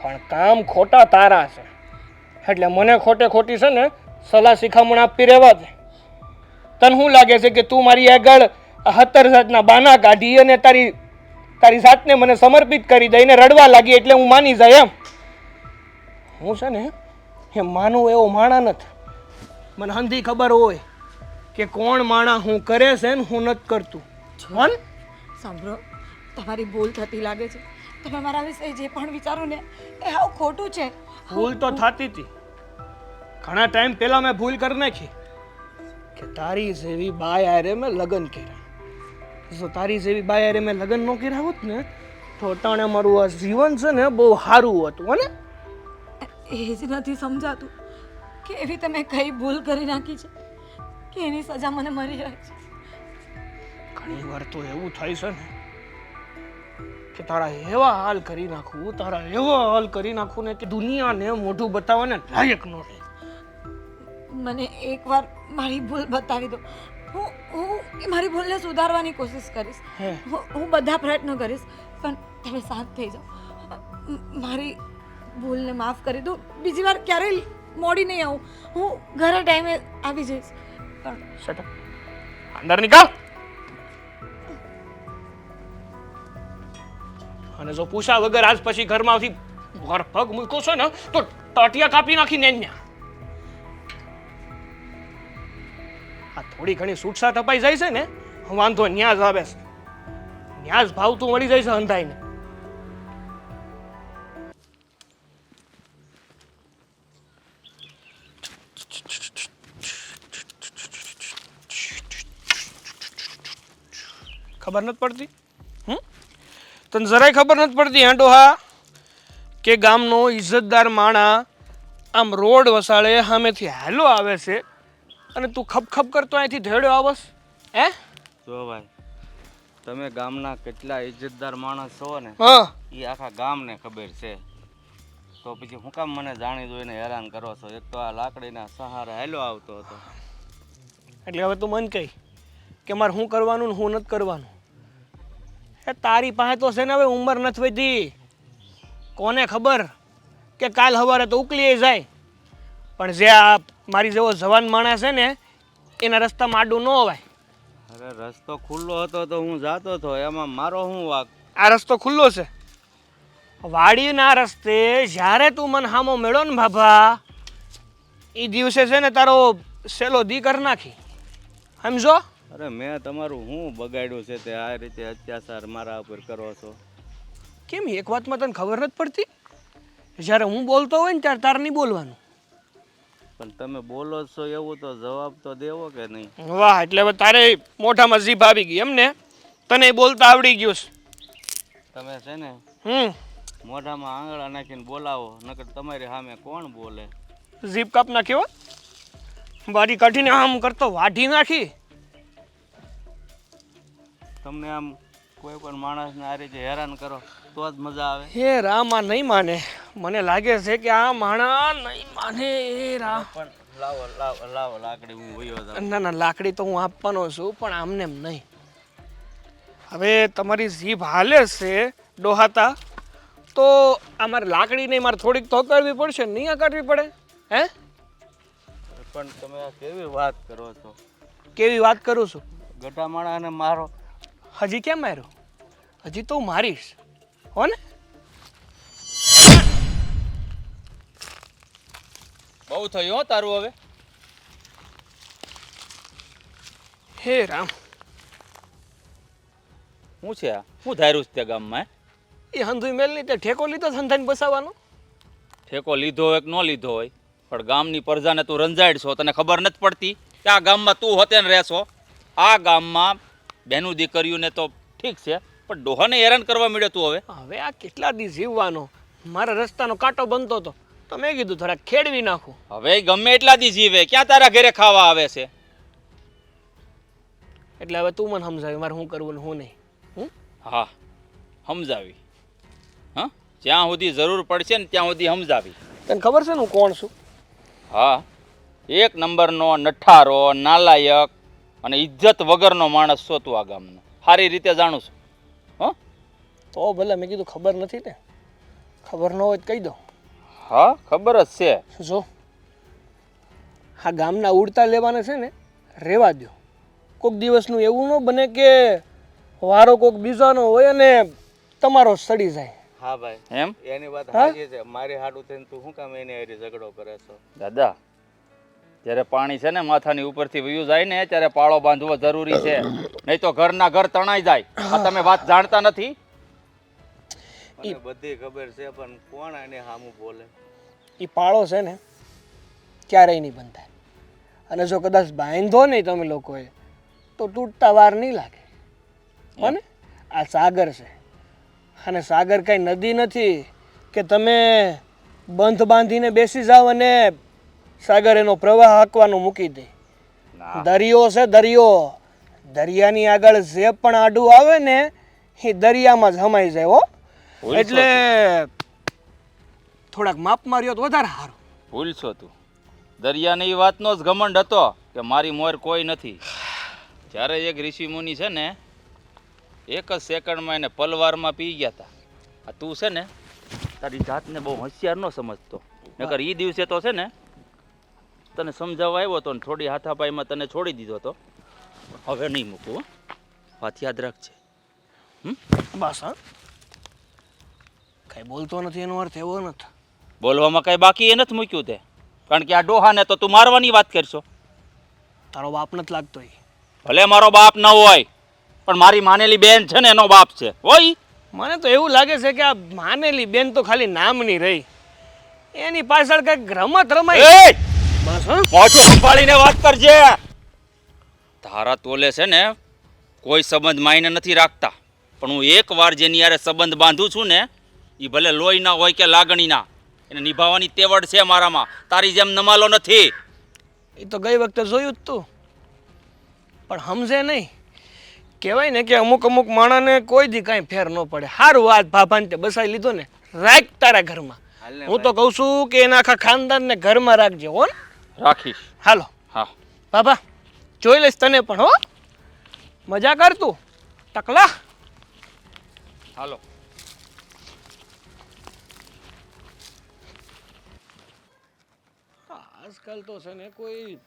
પણ કામ ખોટા તારા છે એટલે મને ખોટી છે ને સલાહ શિખામણ આપી રહેવા દે. તને શું લાગે છે કે તું મારી આગળ 70 જાતના બાના કાઢી અને તારી જાતને મને સમર્પિત કરી દઈને રડવા લાગી એટલે હું માની જાય એમ? હું છે ને એ માનું એવો માણા નથી. મને હંધી ખબર હોય કે કોણ માણા હું કરે છે ને હું નથી કરતું. હન સાંભળો, તમારી ભૂલ થતી લાગે છે. તમે મારા વિશે જે પણ વિચારો ને એ હાવ ખોટું છે. ભૂલ તો થતી હતી. ઘણા ટાઈમ પહેલા મેં ભૂલ કરી નાખી કે તારી જેવી બાય હારે મેં લગ્ન કર્યા. જો તારી જેવી બાય હારે મેં લગ્ન ન કર્યા હોત ને તો અટાણે મારું આ જીવન છે ને બહુ સારું હતું. હને એ જ નથી સમજાતું કે એવી તમે કઈ ભૂલ કરી નાખી છે કે એની સજા મને મળી જાય છે. ઘણી વાર તો એવું થાય છે ને કે તારા એવા હાલ કરી નાખું ને કે દુનિયાને મોઢું બતાવવાને લાયક ન રહે. મને એકવાર મારી ભૂલ બતાવી દો. હું મારી ભૂલને સુધારવાની કોશિશ કરીશ. હું બધા પ્રયત્નો કરીશ પણ તમે શાંત થઈ જાઓ. મારી ભૂલને માફ કરી દો. બીજી વાર ક્યારેય મોડી નહીં આવું. હું ઘરે ટાઈમે આવી જઈશ. પણ શટ અપ. અંદર નીકળ. અને જો પૂછા વગર આજ પછી ઘરમાંથી ઘર પગ મૂક્યો છે ને તો ટાટિયા કાપી નાખીને ન્યા. આ થોડી ઘણી છૂટછાટ અપાઈ જાય છે ને વાંધો ન્યા જ આવે છે. ન્યા જ ભાવતું મળી જાય છે અંધાઈને. ખબર નથી પડતી? તને જરાય ખબર નથી પડતી હાંડો હા કે ગામનો ઇજ્જતદાર માણા આમ રોડ વસાળે સામેથી હાલો આવે છે અને તું ખપ કરતો અહીંથી ધેડ્યો આવસ? હે જો ભાઈ, તમે ગામના કેટલા ઇજ્જતદાર માણસ છો ને હા, એ આખા ગામને ખબર છે. તો પછી હું કામ મને જાણી જોઈને હેરાન કરો છો? એક તો આ લાકડીના સહારે હાલ્યો આવતો હતો. એટલે હવે તું મન કહી કે મારે શું કરવાનું ને શું નથી કરવાનું. એ તારી પાસે તો છે ને હવે ઉંમર નથી વધી. કોને ખબર કે કાલ સવારે તો ઉકલી જાય. પણ જે આ મારી જેવો જવાન માણસ છે ને એના રસ્તામાં આડું ન અવાય. અરે રસ્તો ખુલ્લો હતો તો હું જાતો હતો, એમાં મારો શું વાંક? આ રસ્તો ખુલ્લો છે. વાડીના રસ્તે જ્યારે તું મને હામો મેળો ને બાબા, એ દિવસે છે ને તારો સેલો દી કરી નાખી, સમજો? અરે મેં તમારું શું બગાડ્યું છે તે આ રીતે અત્યાચાર મારા ઉપર કરો છો? કેમ એક વાતમાં તને ખબર નથી પડતી? જ્યારે હું બોલતો હોય ને ત્યારે તારે નહીં બોલવાનું. પણ તમે બોલો છો એવું તો જવાબ તો દેવો કે નહીં? વાહ, એટલે હવે તારે મોઢામાં જીભ આવી ગઈ એમ ને? તને બોલતા આવડી ગયું છે. તમે છે ને મોઢામાં આંગળા નાખીને બોલાવો, નકર તમારી સામે કોણ બોલે? જીભ કાપ નાખ્યો, બારી કાઢીને આમ કરતો વાઢી નાખી. તમને આમ કોઈ પણ માણસને આ રીતે હેરાન કરો તો જ મજા આવે. હે રામા નહીં માને, મને લાગે છે કે આ માણા નહીં માને. એ રામ, પણ લાવો લાવો લાવો લાકડી, હું વયો જાઉં. ના ના, લાકડી તો હું આપવાનો છું, પણ આમને એમ નહીં. હવે તમારી જીભ હાલે છે ડોહાતા, તો અમારે લાકડી નહીં, મારે થોડીક તો કરવી પડશે, નહીં કરવી પડે? હે, પણ તમે આ કેવી વાત કરો છો? કેવી વાત કરું છું? ગટા માણાને મારો. હજી કેમ માર્યો? હજી તો હું મારીશ, હો ને? બહુ થયું હો તારું હવે. હે રામ, શું છે આ? શું ધાર્યું છે તે ગામમાં? એ હંધુઈ મેલની તે ઠેકો લીધો ધંધાને બસાવવાનો. ઠેકો લીધો હોય કે ન લીધો હોય, પણ ગામની પ્રજાને તું રંજાડ છો. તને ખબર નથી પડતી કે આ ગામમાં તું હોતે ને રહેશો? આ ગામમાં બહેનું દીકરીઓને તો ઠીક છે, પણ ડોહાને હેરાન કરવા મળ્યો તું હવે. હવે આ કેટલા દી જીવવાનો? મારા રસ્તાનો કાંટો બનતો હતો તો મેં કીધું થોડા ખેડવી નાખું. હવે ગમે એટલા દી જીવે, ક્યાં તારા ઘરે ખાવા આવે છે? એટલે હવે તું મને સમજાવી મારે શું કરવું ને શું નહીં. હા, સમજાવી. હા, જ્યાં સુધી જરૂર પડશે ને ત્યાં સુધી સમજાવી. તને ખબર છે ને હું કોણ છું? હા, એક નંબરનો નઠારો, નાલાયક અને ઇજ્જત વગરનો માણસ છો તું આ ગામનો. સારી રીતે જાણું છું. હા, તો ભલે, મેં કીધું ખબર નથી ને, ખબર ન હોય તો કહી દો. હા, ખબર જ છે. જો આ ગામના ઉડતા લેવાને છે ને રહેવા દો. કોઈક દિવસનું એવું ન બને કે વારો કોઈક બીજાનો હોય અને તમારો સડી જાય. હા ભાઈ, એમ? એની વાત સાચી છે. મારી હાડું થઈને તું શું કામ એની હારે ઝઘડો કરે છો? દાદા, જ્યારે પાણી છે ને માથાની ઉપરથી વયું જાય ને ત્યારે પાળો બાંધવો જરૂરી છે, નહીં તો ઘરના ઘર તણાઈ જાય. આ તમે વાત જાણતા નથી? મને બધી ખબર છે, પણ કોણ આને સામું બોલે? એ પાળો છે ને ક્યારેય નહીં બનતા, અને જો કદાચ બાંધો નહીં તમે લોકોએ તો તૂટતા વાર નહીં લાગે. હો ને? આ સાગર છે, અને સાગર કાંઈ નદી નથી કે તમે બંધ બાંધીને બેસી જાઓ અને સાગર એનો પ્રવાહ હાંકવાનું મૂકી દે. દરિયો છે દરિયો, દરિયાની આગળ જે પણ આડું આવે ને એ દરિયામાં જ હમાઈ જાય. હો, એટલે થોડાક માપ માર્યો તો વધારે સારું. ભૂલ છો તું. દરિયાની એ વાતનો જ ઘમંડ હતો કે મારી મોર કોઈ નથી. જ્યારે એક ઋષિ મુનિ છે ને એક જ સેકન્ડમાં એને પલવારમાં પી ગયા હતા. આ તું છે ને તારી જાતને બહુ હોશિયાર ન સમજતો, નકર એ દિવસે તો છે ને તને સમજાવવા આવ્યો હતો ને થોડી હાથાપાઈમાં તને છોડી દીધો હતો. હવે નહીં મૂકું હો, વાત યાદ રાખજે. બસ હા, કઈ બોલતો નથી એનો અર્થ એવો નથી. બોલવામાં કઈ બાકી એ નથી મૂક્યું તે, કારણ કે આ ડોહાને તો તું મારવાની વાત કરશો. તારો બાપ નથી લાગતો એ. ભલે મારો બાપ ન હોય, પણ મારી માનેલી બેન છે ને એનો બાપ છે. હોય, મને તો એવું લાગે છે કે આ માનેલી બેન તો ખાલી નામની રહી, એની પાછળ કઈક રમત રમાય. એ બસ હા, મોઢું સંભાળીને વાત કરજે. તારા તોલે છે ને કોઈ સંબંધ માયને નથી રાખતા, પણ હું એક વાર જેની યારે સંબંધ બાંધું છું ને એ ભલે લોહીના હોય કે લાગણીના, એને નિભાવવાની તેવડ છે મારામાં. તારી જેમ નમાલો નથી. એ તો ગઈ વખતે જોયું જ તું, પણ સમજે નહીં. કહેવાય ને કે અમુક અમુક માણસને કોઈ દી કાંઈ ફેર ન પડે. સારું વાત ભાભાને તે બસાવી લીધો ને, રાખ તારા ઘરમાં. હું તો કહું છું કે એના આખા ખાનદાનને ઘરમાં રાખજે. હો ને? રાખીશ. હાલો હા, બાબા, જોઈ લઈશ તને પણ. હો, મજા કર તું ટકલા. હાલો. આજકાલ તો છે ને કોઈ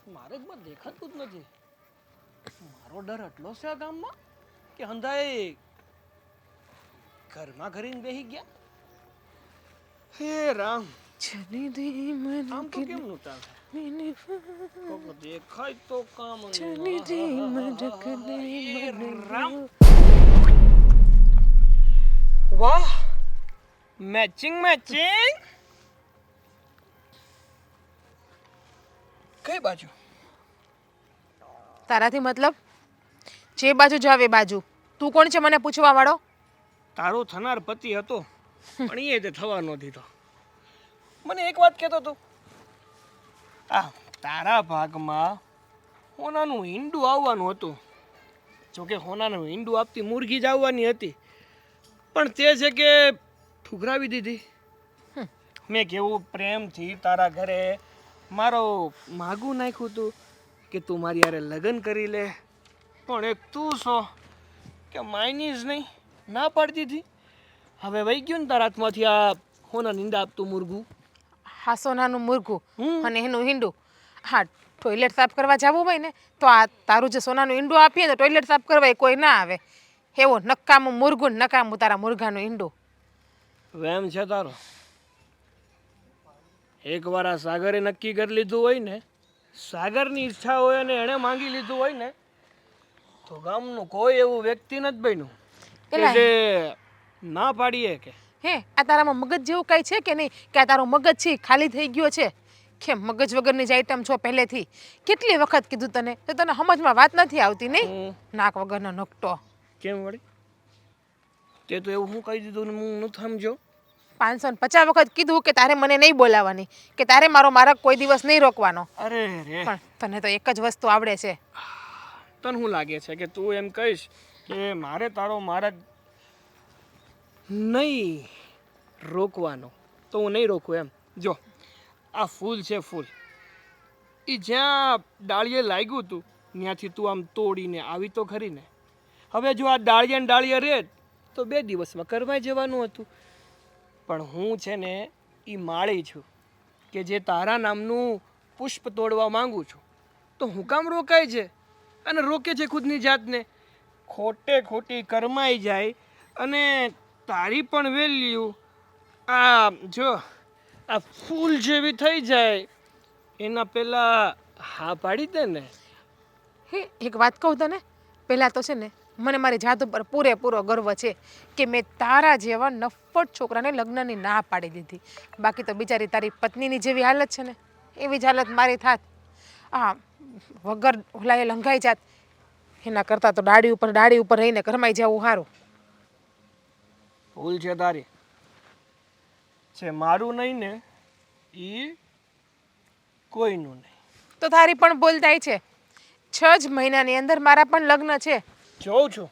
મારે જ માં દેખાતું જ નથી. મારો ડર એટલો છે આ ગામમાં કે હંધાએ ઘરમાં ઘરીને બેસી ગયા. હે રામ, ચલી દી મન આમ તો કેમ નું ચાલે? મેને કોક દેખાય તો કામ ચલી દી મડકને હે મન રામ. વાહ, મેચિંગ મેચિંગ. કઈ બાજુ? તારાથી મતલબ જે બાજુ જાવ એ બાજુ. તું કોણ છે મને પૂછવા વાળો? તારો થનાર પતિ હતો પણ એ તે થવા ન દીધો. મને એક વાત કહેતો તું, આ તારા ભાગમાં હોનાનું ઈંડું આવવાનું હતું. જોકે હોનાનું ઈંડું આપતી મુરઘી જ આવવાની હતી, પણ તે છે કે ઠુકરાવી દીધી. મેં કેવું પ્રેમથી તારા ઘરે મારો માગું નાખ્યું હતું કે તું મારી હારે લગ્ન કરી લે, પણ એક તું છો કે માયની જ નહીં, ના પાડતી હતી. હવે વહી ગયું ને તારા હાથમાંથી આ હોના નીંદા આપતું મુરઘું. હા, સોનાનું મુરઘું હમ. અને એનું ઈંડું. હા, ટોયલેટ સાફ કરવા જવું હોય ને તો આ તારું જે સોનાનું ઈંડું આપીએ ને ટોયલેટ સાફ કરવા એ કોઈ ના આવે. એવું નકામું મુરઘું ને નકામું તારા મુરઘાનું ઈંડું. વેમ છે તારો. એકવાર આ સાગરે નક્કી કરી લીધું હોય ને, સાગરની ઈચ્છા હોય અને એણે માંગી લીધું હોય ને, તો ગામનું કોઈ એવું વ્યક્તિ નથી બન્યું કે પેલા જે ના પાડીએ કે. હે, આ તારામાં મગજ જેવું કાંઈ છે કે નહીં? કે આ તારો મગજ છે ઈ ખાલી થઈ ગયો છે? કેમ મગજ વગરની જ આઈટમ છો પહેલેથી? કેટલી વખત કીધું તને તો તને સમજમાં વાત નથી આવતી નહીં? હું નાક વગરનો નકટો. કેમ વળી? તે તો એવું હું કહી દીધું ને હું નથી સમજો. 550 વખત કીધું કે તારે મને નહીં બોલાવવાની, કે તારે મારો માર્ગ કોઈ દિવસ નહીં રોકવાનો. અરે રે, પણ તને તો એક જ વસ્તુ આવડે છે. તને શું લાગે છે કે તું એમ કહીશ કે મારે તારો માર્ગ નહીં રોકવાનો? તો હું નહીં રોકું એમ. જો આ ફૂલ છે, ફૂલ એ જ્યાં ડાળીએ લાગ્યું હતું ત્યાંથી તું આમ તોડીને આવી તો ખરી ને. હવે જો આ ડાળીએ ને ડાળીએ રહે તો 2 દિવસમાં કરવાઈ જવાનું હતું. પણ હું છે ને એ માળી છું કે જે તારા નામનું પુષ્પ તોડવા માંગુ છું. તો હું કામ રોકાય છે અને રોકે છે ખુદની જાતને. ખોટે ખોટી કરમાઈ જાય અને તારી પણ વેલ્યુ આ જો આ ફૂલ જેવી થઈ જાય એના પહેલાં હા પાડી દે ને. હે, એક વાત કહું તને, પહેલાં તો છે ને મને મારી જાત ઉપર પૂરેપૂરો ગર્વ છે કે મેં તારા જેવા નફ્ફટ છોકરાને લગ્નની ના પાડી દીધી. બાકી તો બિચારી તારી પત્નીની જેવી હાલત છે ને એવી જ હાલત મારી થાત. હા, વગર ઓલાએ લંઘાઈ જાત એના કરતાં તો ડાળી ઉપર રહીને ઘરમાઈ જવું સારું. ભૂલ છે તારી, છે મારું નહીં ને એ કોઈનું નહીં. તો તારી પણ ભૂલ થાય છે. 6 જ મહિનાની અંદર મારા પણ લગ્ન છે. જોઉં છું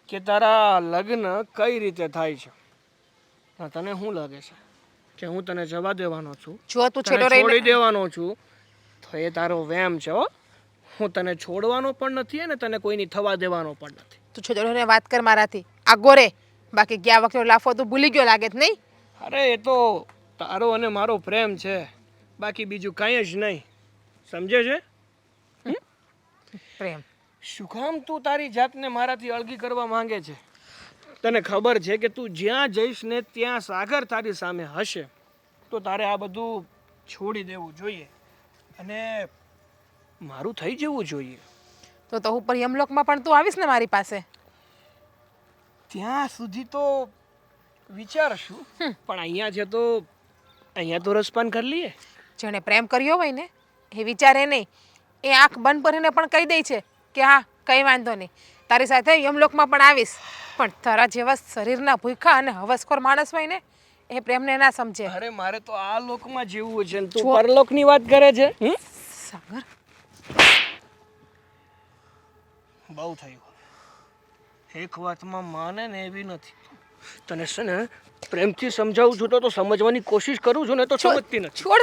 કે તારા લગ્ન કઈ રીતે થાય છે. હા, તને શું લાગે છે કે હું તને જવા દેવાનો છું, જો તું તને છેડો છોડી રહીને દેવાનો છું? તો એ તારો વહેમ છે હો. હું તને છોડવાનો પણ નથી અને તને કોઈની થવા દેવાનો પણ નથી. તું છેડો રહીને વાત કર મારાથી આગો રે. બાકી ગયા વખતે લાફો તું ભૂલી ગયો લાગે છે નહીં? અરે એ તો તારો અને મારો પ્રેમ છે, બાકી બીજું કાંઈ જ નહીં. સમજે છે? પ્રેમ શું કામ તું તારી જાતને મારાથી અળગી કરવા માંગે છે? તને ખબર છે કે તું જ્યાં જઈશ ને ત્યાં સાગર તારી સામે હશે. તો તારે આ બધું છોડી દેવું જોઈએ અને મારું થઈ જવું જોઈએ. તો ઉપર યમલોકમાં પણ તું આવીશ ને મારી પાસે? ત્યાં સુધી તો વિચારશું, પણ અહીંયા છે તો અહીંયા તો રસપાન કરી લઈએ. જેણે પ્રેમ કર્યો હોય ને એ વિચારે નહીં, એ આંખ બંધ કરીને પણ કહી દે છે કે હા કંઈ વાંધો નહીં, તારી સાથે યમલોકમાં પણ આવીશ. પણ તારા જેવા શરીરના ભૂખા અને હવસખોર માણસ હોય ને એ પ્રેમને ના સમજે. અરે મારે તો આ લોકમાં જીવવું છે ને તું પરલોકની વાત કરે છે. સાગર, બહુ થયું. એક વાતમાં માને ને એવી નથી. તને છે ને પ્રેમથી સમજાવું છું તો સમજવાની કોશિશ કરું છું ને તો સમજતી નથી. છોડ.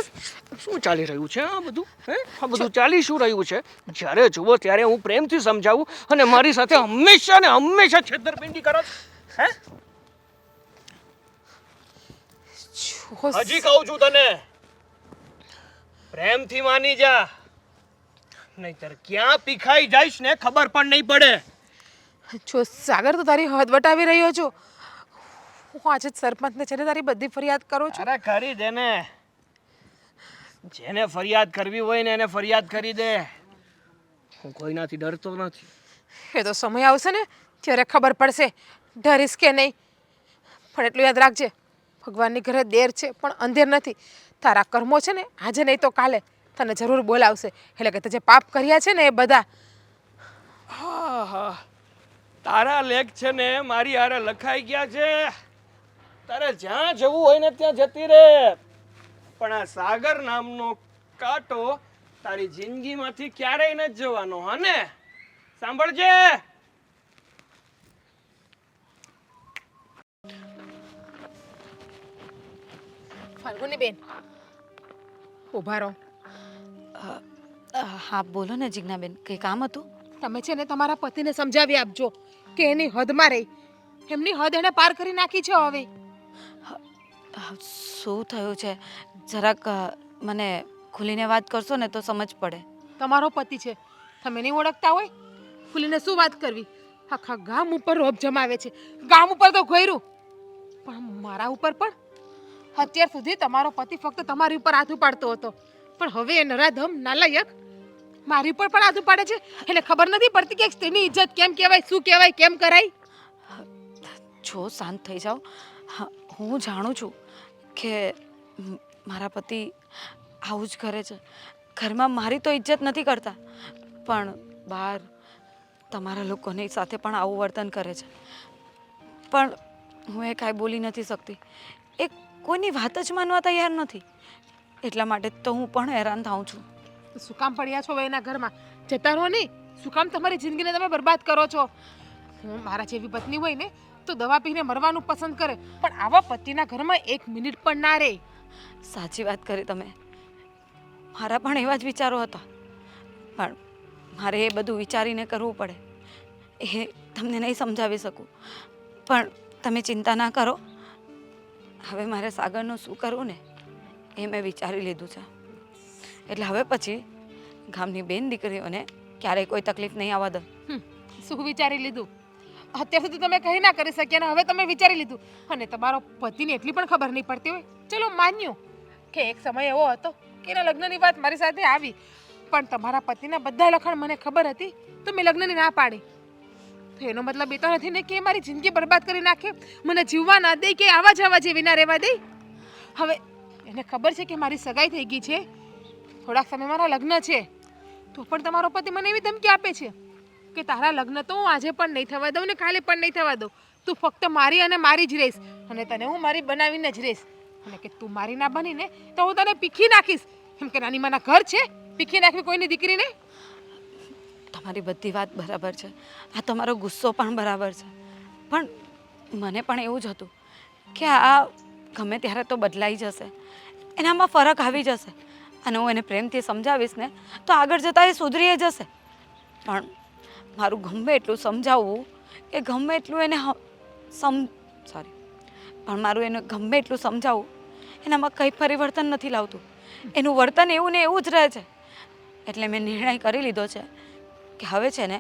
શું ચાલી રહ્યું છે આ બધું? આ બધું ચાલી શું રહ્યું છે? જ્યારે જુઓ ત્યારે હું પ્રેમથી સમજાવું અને મારી સાથે હંમેશા ને હંમેશા છેતરપિંડી કરો છો. હે? હજી કહું છું તને, પ્રેમથી માની જા. નહીંતર ક્યાં પીખાઈ જઈશ ને ખબર પણ નહીં પડે. જો સાગર, તો તારી હદ વટાવી રહ્યો છો. હું આજે જ સરપંચને છે ને તારી બધી ફરિયાદ કરું છું. અરે કરી દે ને, જેને ફરિયાદ કરવી હોય ને એને ફરિયાદ કરી દે. હું કોઈનાથી ડરતો નથી. એ તો સમય આવશે ને ત્યારે ખબર પડશે ડરીશ કે નહીં. પણ એટલું યાદ રાખજે, ભગવાનની ઘરે દેર છે પણ અંધેર નથી. તારા કર્મો છે ને આજે નહીં તો કાલે તને જરૂર બોલાવશે. એટલે કે તે જે પાપ કર્યા છે ને એ બધા. હા હા, તારા લેખ છે ને મારી હારે લખાઈ ગયા છે. તારે જ્યાં જવું હોય ને ત્યાં જતી રહે, પણ આ સાગર નામનો કાંટો તારી જિંદગીમાંથી ક્યારેય નથી જવાનો. હા ને? સાંભળજે. ફાલ્ગુની બેન, ઊભા રહો. હા બોલો ને જિજ્ઞાબેન, કંઈ કામ હતું? તમે છે ને તમારા પતિને સમજાવી આપજો કે એની હદમાં રહી. એમની હદ એને પાર કરી નાખી છે હવે. શું થયું છે? જરાક મને ખુલીને વાત કરશો ને તો સમજ પડે. તમારો પતિ છે, તમે નહીં ઓળખતા હોય? ખુલીને શું વાત કરવી? આખા ગામ ઉપર રોપ જમાવે છે. ગામ ઉપર તો ગોયરું, પણ મારા ઉપર પણ. અત્યાર સુધી તમારો પતિ ફક્ત તમારી ઉપર હાથ ઉપાડતો હતો, પણ હવે એ નરાધમ નાલાયક મારી ઉપર પણ હાથ ઉપાડે છે. એને ખબર નથી પડતી કે એક સ્ત્રીની ઇજ્જત કેમ કહેવાય, શું કહેવાય, કેમ કરાય. જો શાંત થઈ જાઓ. હું જાણું છું કે મારા પતિ આવું જ કરે છે. ઘરમાં મારી તો ઇજ્જત નથી કરતા, પણ બહાર તમારા લોકોની સાથે પણ આવું વર્તન કરે છે. પણ હું એ કાંઈ બોલી નથી શકતી. એ કોઈની વાત જ માનવા તૈયાર નથી. એટલા માટે તો હું પણ હેરાન થાઉં છું. શું કામ પડ્યા છો એના ઘરમાં? જતા રહો નહીં. શું કામ તમારી જિંદગીને તમે બરબાદ કરો છો? હું મારા જેવી પત્ની હોય ને તો દવા પીને મરવાનું પસંદ કરે, પણ આવા પતિના ઘરમાં એક મિનિટ પણ ના રહે. સાચી વાત કરી તમે. મારા પણ એવા જ વિચારો હતા, પણ મારે એ બધું વિચારીને કરવું પડે. એ તમને નહીં સમજાવી શકું, પણ તમે ચિંતા ના કરો. હવે મારે સાગરનું શું કરવું ને એ મેં વિચારી લીધું છે. એટલે હવે પછી ગામની બેન દીકરીઓને ક્યારેય કોઈ તકલીફ નહીં આવવા દો. શું વિચારી લીધું? અત્યાર સુધી તમે કહી ના કરી શક્યા ને હવે તમે વિચારી લીધું. અને તમારો પતિને એટલી પણ ખબર નહીં પડતી હોય. ચલો માન્યું કે એક સમય એવો હતો કે એના લગ્નની વાત મારી સાથે આવી, પણ તમારા પતિના બધા લક્ષણ મને ખબર હતી તો મેં લગ્નની ના પાડી. તો એનો મતલબ એ તો નથી ને કે મારી જિંદગી બરબાદ કરી નાખે, મને જીવવા ના દે કે આવા જવા જેવી ના રહેવા દે. હવે એને ખબર છે કે મારી સગાઈ થઈ ગઈ છે, થોડાક સમય મારા લગ્ન છે, તો પણ તમારો પતિ મને એવી ધમકી આપે છે કે તારા લગ્ન તો હું આજે પણ નહીં થવા દઉં ને કાલે પણ નહીં થવા દઉં. તું ફક્ત મારી અને મારી જ રહીશ, અને તને હું મારી બનાવીને જ રહીશ. અને કે તું મારી ના બની ને તો હું તને પીખી નાખીશ. એમ કે નાની માના ઘર છે પીખી નાખવી કોઈની દીકરીને? તમારી બધી વાત બરાબર છે, આ તમારો ગુસ્સો પણ બરાબર છે, પણ મને પણ એવું જ હતું કે આ ગમે ત્યારે તો બદલાઈ જશે, એનામાં ફરક આવી જશે, અને હું એને પ્રેમથી સમજાવીશ ને તો આગળ જતાં એ સુધરી જશે. પણ મારું ગમે એટલું સમજાવવું કે ગમે એટલું એને પણ મારું એને ગમે એટલું સમજાવવું એનામાં કંઈ પરિવર્તન નથી લાવતું. એનું વર્તન એવું ને એવું જ રહે છે. એટલે મેં નિર્ણય કરી લીધો છે કે હવે છે ને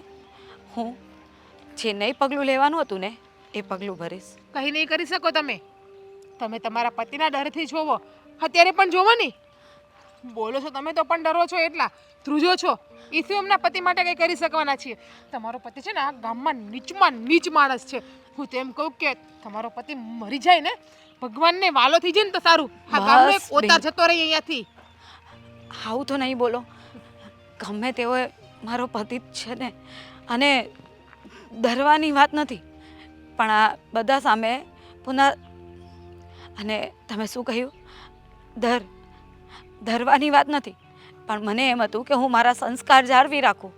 હું જે નહીં પગલું લેવાનું હતું ને એ પગલું ભરીશ. કંઈ નહીં કરી શકો તમે. તમે તમારા પતિના ડરથી જોવો, અત્યારે પણ જોવો નહીં. બોલો છો તમે તો પણ ડરો છો, એટલા ધ્રુજો છો. એ શું એમના પતિ માટે કંઈ કરી શકવાના છીએ? તમારો પતિ છે ને આ ગામમાં નીચમાં નીચ માણસ છે. હું તેમ કહું કે તમારો પતિ મરી જાય ને, ભગવાનને વાલો થઈ જાય ને તો સારું. આ ગામનો એક ઓતાર જતો રહી અહીંયાથી. આવું તો નહીં બોલો. ગમે તેવો મારો પતિ જ છે ને, અને ડરવાની વાત નથી, પણ આ બધા સામે પુનઃ અને તમે શું કહ્યું? ડરવાની વાત નથી, પણ મને એમ હતું કે હું મારા સંસ્કાર જાળવી રાખું,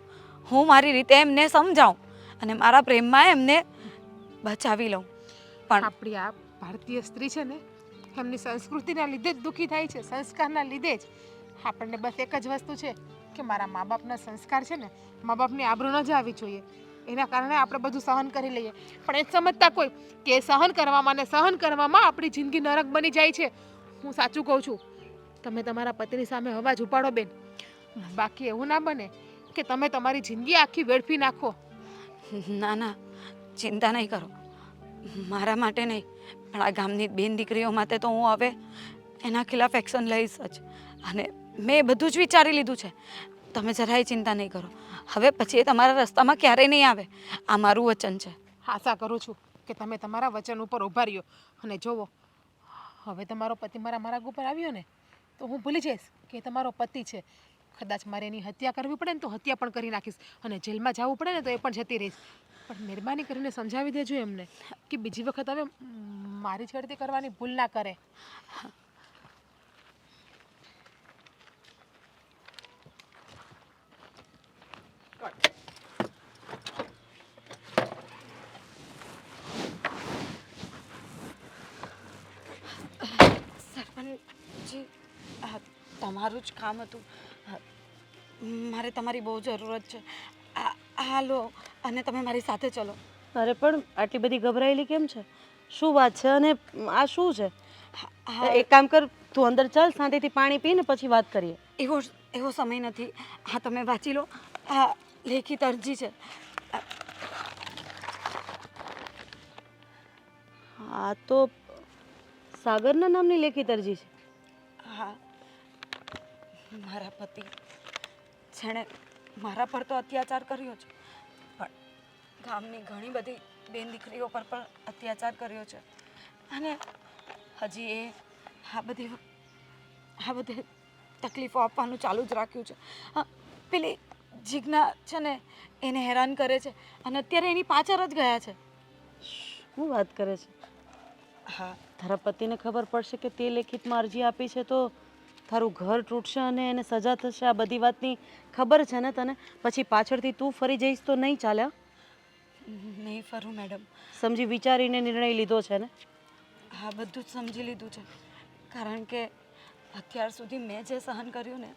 હું મારી રીતે એમને સમજાવું અને મારા પ્રેમમાં એમને બચાવી લઉં. પણ આપણી આ ભારતીય સ્ત્રી છે ને એમની સંસ્કૃતિના લીધે જ દુઃખી થાય છે, સંસ્કારના લીધે જ. આપણને બસ એક જ વસ્તુ છે કે મારા મા બાપના સંસ્કાર છે ને, મા બાપની આબરૂ ન જવી જોઈએ, એના કારણે આપણે બધું સહન કરી લઈએ. પણ એ સમજતા કોઈ કે સહન કરવામાં આપણી જિંદગી નરક બની જાય છે. હું સાચું કહું છું, તમે તમારા પતિની સામે અવાજ ઉપાડો બેન. બાકી એવું ના બને કે તમે તમારી જિંદગી આખી વેડફી નાખો. ના ના, ચિંતા નહીં કરો. મારા માટે નહીં, પણ આ ગામની બેન દીકરીઓ માટે તો હું હવે એના ખિલાફ એક્શન લઈશ જ. અને મેં બધું જ વિચારી લીધું છે. તમે જરાય ચિંતા નહીં કરો. હવે પછી એ તમારા રસ્તામાં ક્યારેય નહીં આવે. આ મારું વચન છે. આશા કરું છું કે તમે તમારા વચન ઉપર ઊભા રહ્યો. અને જોવો, હવે તમારો પતિ મારા માર્ગ ઉપર આવ્યો ને તો હું ભૂલી જઈશ કે એ તમારો પતિ છે. કદાચ મારે એની હત્યા કરવી પડે ને તો હત્યા પણ કરી નાખીશ, અને જેલમાં જવું પડે ને તો એ પણ જતી રહીશ. પણ મહેરબાની કરીને સમજાવી દેજો એમને કે બીજી વખત હવે મારી છેડતી કરવાની ભૂલ ના કરે. સરપંચજી, તમારું જ કામ હતું. મારે તમારી બહુ જરૂરત છે. હાલો, અને તમે મારી સાથે ચલો. અરે પણ આટલી બધી ગભરાયેલી કેમ છે? શું વાત છે? અને આ શું છે? એક કામ કર, તું અંદર ચાલ, શાંતિથી પાણી પી ને પછી વાત કરીએ. એવો સમય નથી. હા, તમે વાંચી લો. આ લેખિત અરજી છે. આ તો સાગરના નામની લેખિત અરજી છે. હા, મારા પતિ જેણે મારા પર તો અત્યાચાર કર્યો છે, પણ ગામની ઘણી બધી બેન દીકરીઓ પર પણ અત્યાચાર કર્યો છે. અને હજી એ આ બધી તકલીફો આપવાનું ચાલુ જ રાખ્યું છે. પેલી જીજ્ઞા છે ને, એને હેરાન કરે છે, અને અત્યારે એની પાછળ જ ગયા છે. શું વાત કરે છે? હા, તારા પતિને ખબર પડશે કે તે લેખિતમાં અરજી આપી છે તો તારું ઘર તૂટશે અને એને સજા થશે. આ બધી વાતની ખબર છે ને તને? પછી પાછળથી તું ફરી જઈશ તો નહીં ચાલે. નહીં ફરું મેડમ. સમજી વિચારીને નિર્ણય લીધો છે ને? હા, બધું જ સમજી લીધું છે. કારણ કે અત્યાર સુધી મેં જે સહન કર્યું ને,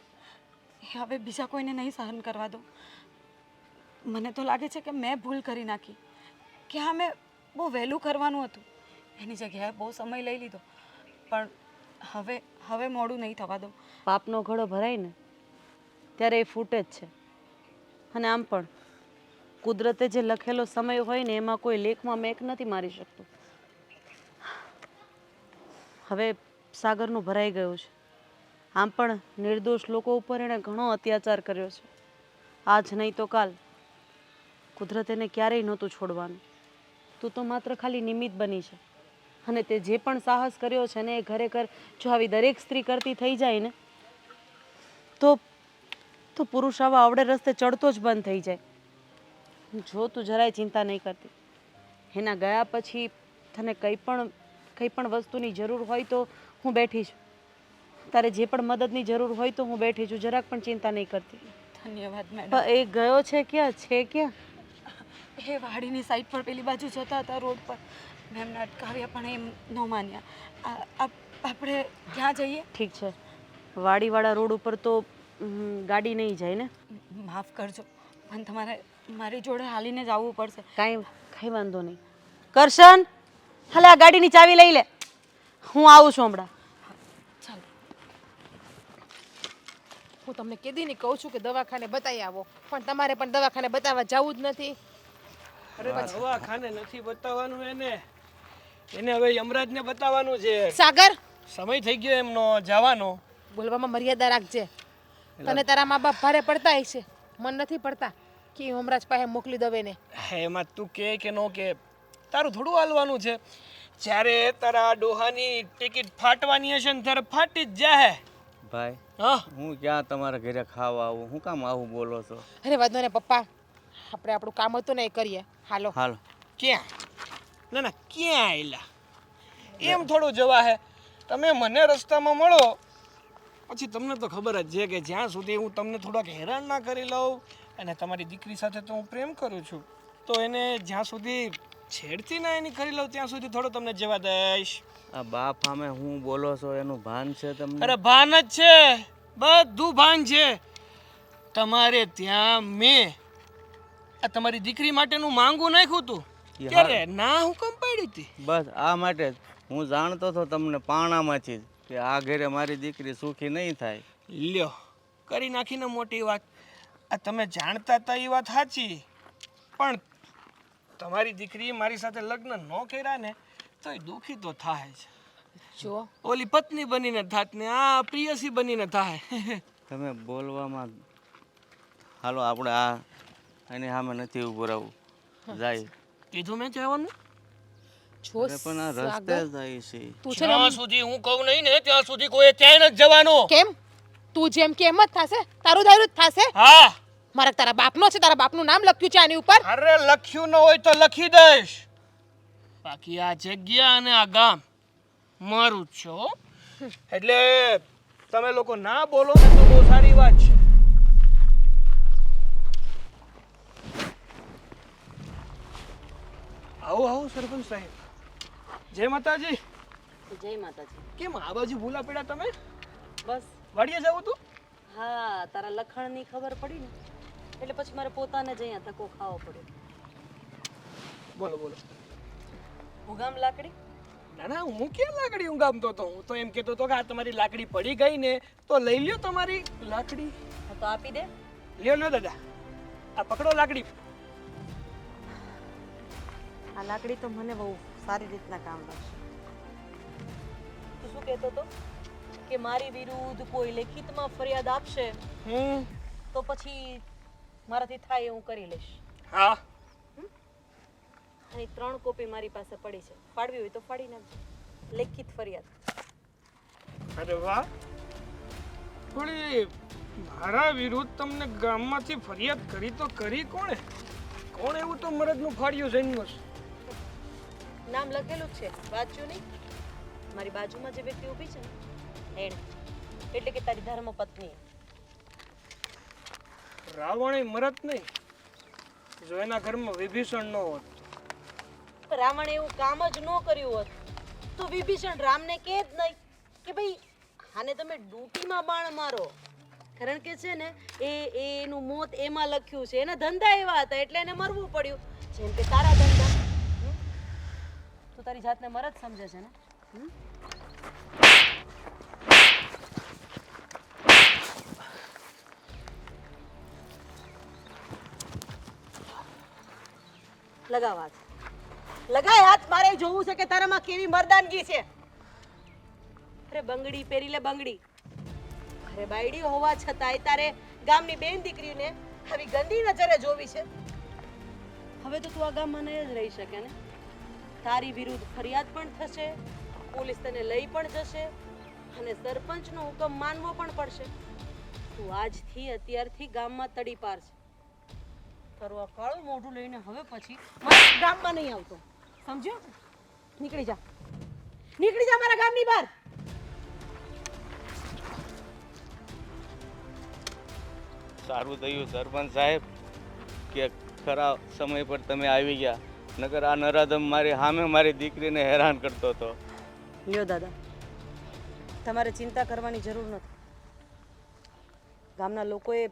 એ હવે બીજા કોઈને નહીં સહન કરવા દઉં. મને તો લાગે છે કે મેં ભૂલ કરી નાખી, કે હા, મેં બહુ વહેલું કરવાનું હતું. એની જગ્યાએ બહુ સમય લઈ લીધો. પણ હવે મોડું નહીં થવા દઉં. પાપનો ઘડો ભરાય ને ત્યારે એ ફૂટે જ છે. અને આમ પણ કુદરતે જે લખેલો સમય હોય ને એમાં કોઈ લેખમાં મેક નથી મારી શકતું. હવે સાગરનું ભરાઈ ગયું છે. આમ પણ નિર્દોષ લોકો ઉપર એણે ઘણો અત્યાચાર કર્યો છે. આજ નહીં તો કાલ કુદરત એને ક્યારેય નહોતું છોડવાનું. તું તો માત્ર ખાલી નિમિત્ત બની છે. અને તે જે પણ સાહસ કર્યો છે ને એ ખરેખર જો આવી દરેક સ્ત્રી કરતી થઈ જાય ને તો પુરુષ આવા આવડે રસ્તે ચડતો જ બંધ થઈ જાય. જો તું જરાય ચિંતા નહીં કરતી, એના ગયા પછી તને કંઈ પણ વસ્તુની જરૂર હોય તો હું બેઠી છું. તારે જે પણ મદદની જરૂર હોય તો હું બેઠી છું. જરાક પણ ચિંતા નહીં કરતી. ધન્યવાદ મેડમ. એ ગયો છે ક્યાં? છે ક્યાં? એ વાડીની સાઈડ પર પેલી બાજુ જતા હતા રોડ પર. મેં એમને અટકાવ્યા પણ એમ ન માન્યા. આપણે ક્યાં જઈએ? ઠીક છે, વાડીવાળા રોડ ઉપર તો ગાડી નહીં જાય ને? માફ કરજો, પણ તમારે મારી જોડે હાલીને જ આવવું પડશે. કાંઈ વાંધો નહીં. કરશન, હાલે આ ગાડીની ચાવી લઈ લે. હું આવું છું હમણાં. ચાલો. હું તમને કીધી કહું છું કે દવાખાને બતાવી આવો, પણ તમારે પણ દવાખાને બતાવવા જવું જ નથી. અરે દવાખાને નથી બતાવવાનું એને હવે યમરાજને બતાવવાનું છે. સાગર, સમય થઈ ગયો એમનો જવાનો. બોલવામાં મર્યાદા રાખજે. તને તારા મા બાપ ભારે પડતા હશે, મન નથી પડતા કે યમરાજ પાસે મોકલી દવે ને. એમાં તું કે નો કે તારું થોડું હાલવાનું છે. જ્યારે તારા ડોહાની ટિકિટ ફાટવાની હશે ને ત્યારે ફાટી જ જાહે. ભાઈ, હા, હું ક્યાં તમારા ઘરે ખાવા આવું? હું કામ આવું બોલો છો? અરે વાંધો ને પપ્પા, આપણે આપણું કામ હતું ને એ કરીએ. હાલો. હાલો. ક્યાં? ના ક્યાં આયલા? એમ થોડું જવા હે. તમે મને રસ્તામાં મળો પછી તમને તો ખબર જ છે કે જ્યાં સુધી હું તમને થોડાક હેરાન ના કરી લઉં, અને તમારી દીકરી સાથે તો હું પ્રેમ કરું છું, તો એને જ્યાં સુધી છેડતી ના એની કરી લઉં ત્યાં સુધી થોડો તમને જવા દઈશ. આ બાપ સામે હું બોલો છો એનું ભાન છે તમને? અરે ભાન જ છે, બધું ભાન છે. તમારે ત્યાં મેં આ તમારી દીકરી માટેનું માંગુ નાખ્યું હતું ત્યારે ના હુકમ પાડી હતી. બસ આ માટે જ હું જાણતો હતો તમને પાણામાંથી જ કે આ ઘરે મારી દીકરી સુખી નહીં થાય. લ્યો, કરી નાખીને મોટી વાત. આ તમે જાણતા હતા એ વાત સાચી, પણ તમારી દીકરીએ મારી સાથે લગ્ન ન કર્યા ને તો એ દુઃખી તો થાય છે. જો ઓલી પત્ની બનીને થાત ને આ પ્રિયસી બનીને થાય. તમે બોલવામાં હાલો આપણે એની સામે નથી ઊભું રહેવું. જાય કીધું મેં કહેવાનું. જો અરે પણ આ રસ્તે સાગર, જાય છે. તું છે ને જ્યાં સુધી હું કહું નહીં ને ત્યાં સુધી કોઈ ક્યાંય નથી જવાનું. કેમ તું જેમ કે એમ જ થશે, તારું દાયરું જ થશે. હા, મારે તારા બાપનો છે, તારા બાપનું નામ લખ્યું છે આની ઉપર. અરે લખ્યું ન હોય તો લખી દઈશ, બાકી આ જગ્યા અને આ ગામ મારું જ છે હો. એટલે તમે લોકો ના બોલો ને તો બહુ સારી વાત છે. આવો આવો સરપંચ સાહેબ. જય માતાજી. જય માતાજી. કેમ આ બાજુ ભૂલા પડ્યા તમે? બસ વાડીએ જવું તું? હા, તારા લખણની ખબર પડી ને એટલે પછી મારે પોતાને જ અહીંયા ધક્કો ખાવો પડ્યો. બોલો બોલો. ઉગામ લાકડી ના ના, હું ક્યાં લાકડી ઊંઘામતો હતો? હું તો એમ કહેતો હતો કે આ તમારી લાકડી પડી ગઈ ને તો લઈ લ્યો તમારી લાકડી. તો આપી દે. લ્યો ને દાદા, આ પકડો લાકડી. આ લાકડી તો મને બહુ સારી રીતના કામ લાગશે. તું શું કહેતો હતો કે મારી વિરુદ્ધ કોઈ લેખિતમાં ફરિયાદ આપશે તો પછી મારાથી થાય એવું કરી લઈશ. હા, અને 3 કોપી મારી પાસે પડી છે, ફાડવી હોય તો ફાડી નાખજો. લેખિત ફરિયાદ. અરે વાહ. થોડી મારા વિરુદ્ધ તમને ગામમાંથી ફરિયાદ કરી તો કરી કોણે? કોણ એવું તો મરદનું ફાડ્યું જન્મ છે? નામ લખેલું જ છે, વાંચ્યું નહીં? મારી બાજુમાં જે વ્યક્તિ ઊભી છે ને એણે, એટલે કે તારી ધર્મ પત્ની. રાવણ એ મરદ નહીં, જો એના ઘરમાં વિભીષણ ન હોત. રાવણે એવું કામ જ ન કર્યું હોત તો વિભીષણ રામને કહે જ નહીં કે ભાઈ આને તમે ડૂટીમાં બાણ મારો, કારણ કે છે ને એનું મોત એમાં લખ્યું છે, એના ધંધા એવા હતા એટલે એને મરવું પડ્યું. જેમ કે તારા ધંધા. તું તારી જાતને મરદ સમજે છે ને? લગાવ હાથ. લગાય હાથ. મારે જોવું છે કે તારામાં કેવી મર્દાનગી છે. અરે બંગડી પહેરી લે, બંગડી. અરે બાયડી હોવા છતાંય તારે ગામની બેન દીકરીને આવી ગંદી નજરે જોવી છે. હવે તો તું આ ગામમાં નહીં જ રહી શકે ને. તારી વિરુદ્ધ ફરિયાદ પણ થશે, પોલીસ તને લઈ પણ જશે અને સરપંચનો હુકમ માનવો પણ પડશે. તું આજથી અત્યારથી ગામમાં તડીપાર છે. તારું આ કાળું મોઢું લઈને હવે પછી મારા ગામમાં નહીં આવતો, સમજ્યો? નીકળી જા, નીકળી જા મારા ગામની બહાર. સારું થયું સરપંચ સાહેબ કે ખરા સમય પર તમે આવી ગયા, નકર આ નરાધમ મારી સામે મારી દીકરીને હેરાન કરતો હતો. લ્યો દાદા, તમારે ચિંતા કરવાની જરૂર નથી. ગામના લોકોએ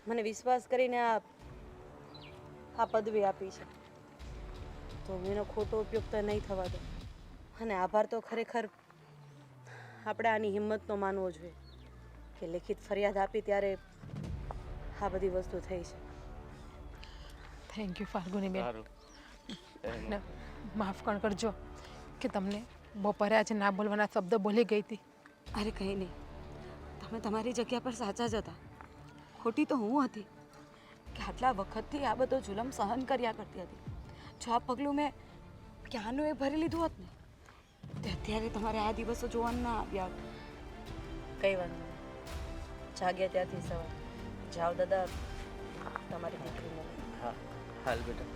મને વિશ્વાસ કરીને આ પદવી આપી છે, તો એનો ખોટો ઉપયોગ તો નહીં થવા દો. અને આભાર તો ખરેખર આપણે આની હિંમતનો માનવો જોઈએ કે લેખિત ફરિયાદ આપી ત્યારે આ બધી વસ્તુ થઈ છે. થેન્ક યુ ફાલ્ગુની બેન. સારું. ને માફ પણ કરજો કે તમને બપોરે આજે ના બોલવાના શબ્દ બોલી ગઈ હતી. અરે કંઈ નહીં, તમે તમારી જગ્યા પર સાચા જ હતા. ખોટી તો હું હતી કે આટલા વખતથી આ બધો જુલમ સહન કર્યા કરતી હતી. જો આ પગલું મેં ક્યાંનું એ ભરી લીધું હોત ને તો અત્યારે તમારે આ દિવસો જોવાનું ના આવ્યા. કઈ વાંધો નહીં, જાગ્યા ત્યાંથી સવાર જાઓ દાદા તમારી દીકરીને. હા હાલ બેટા.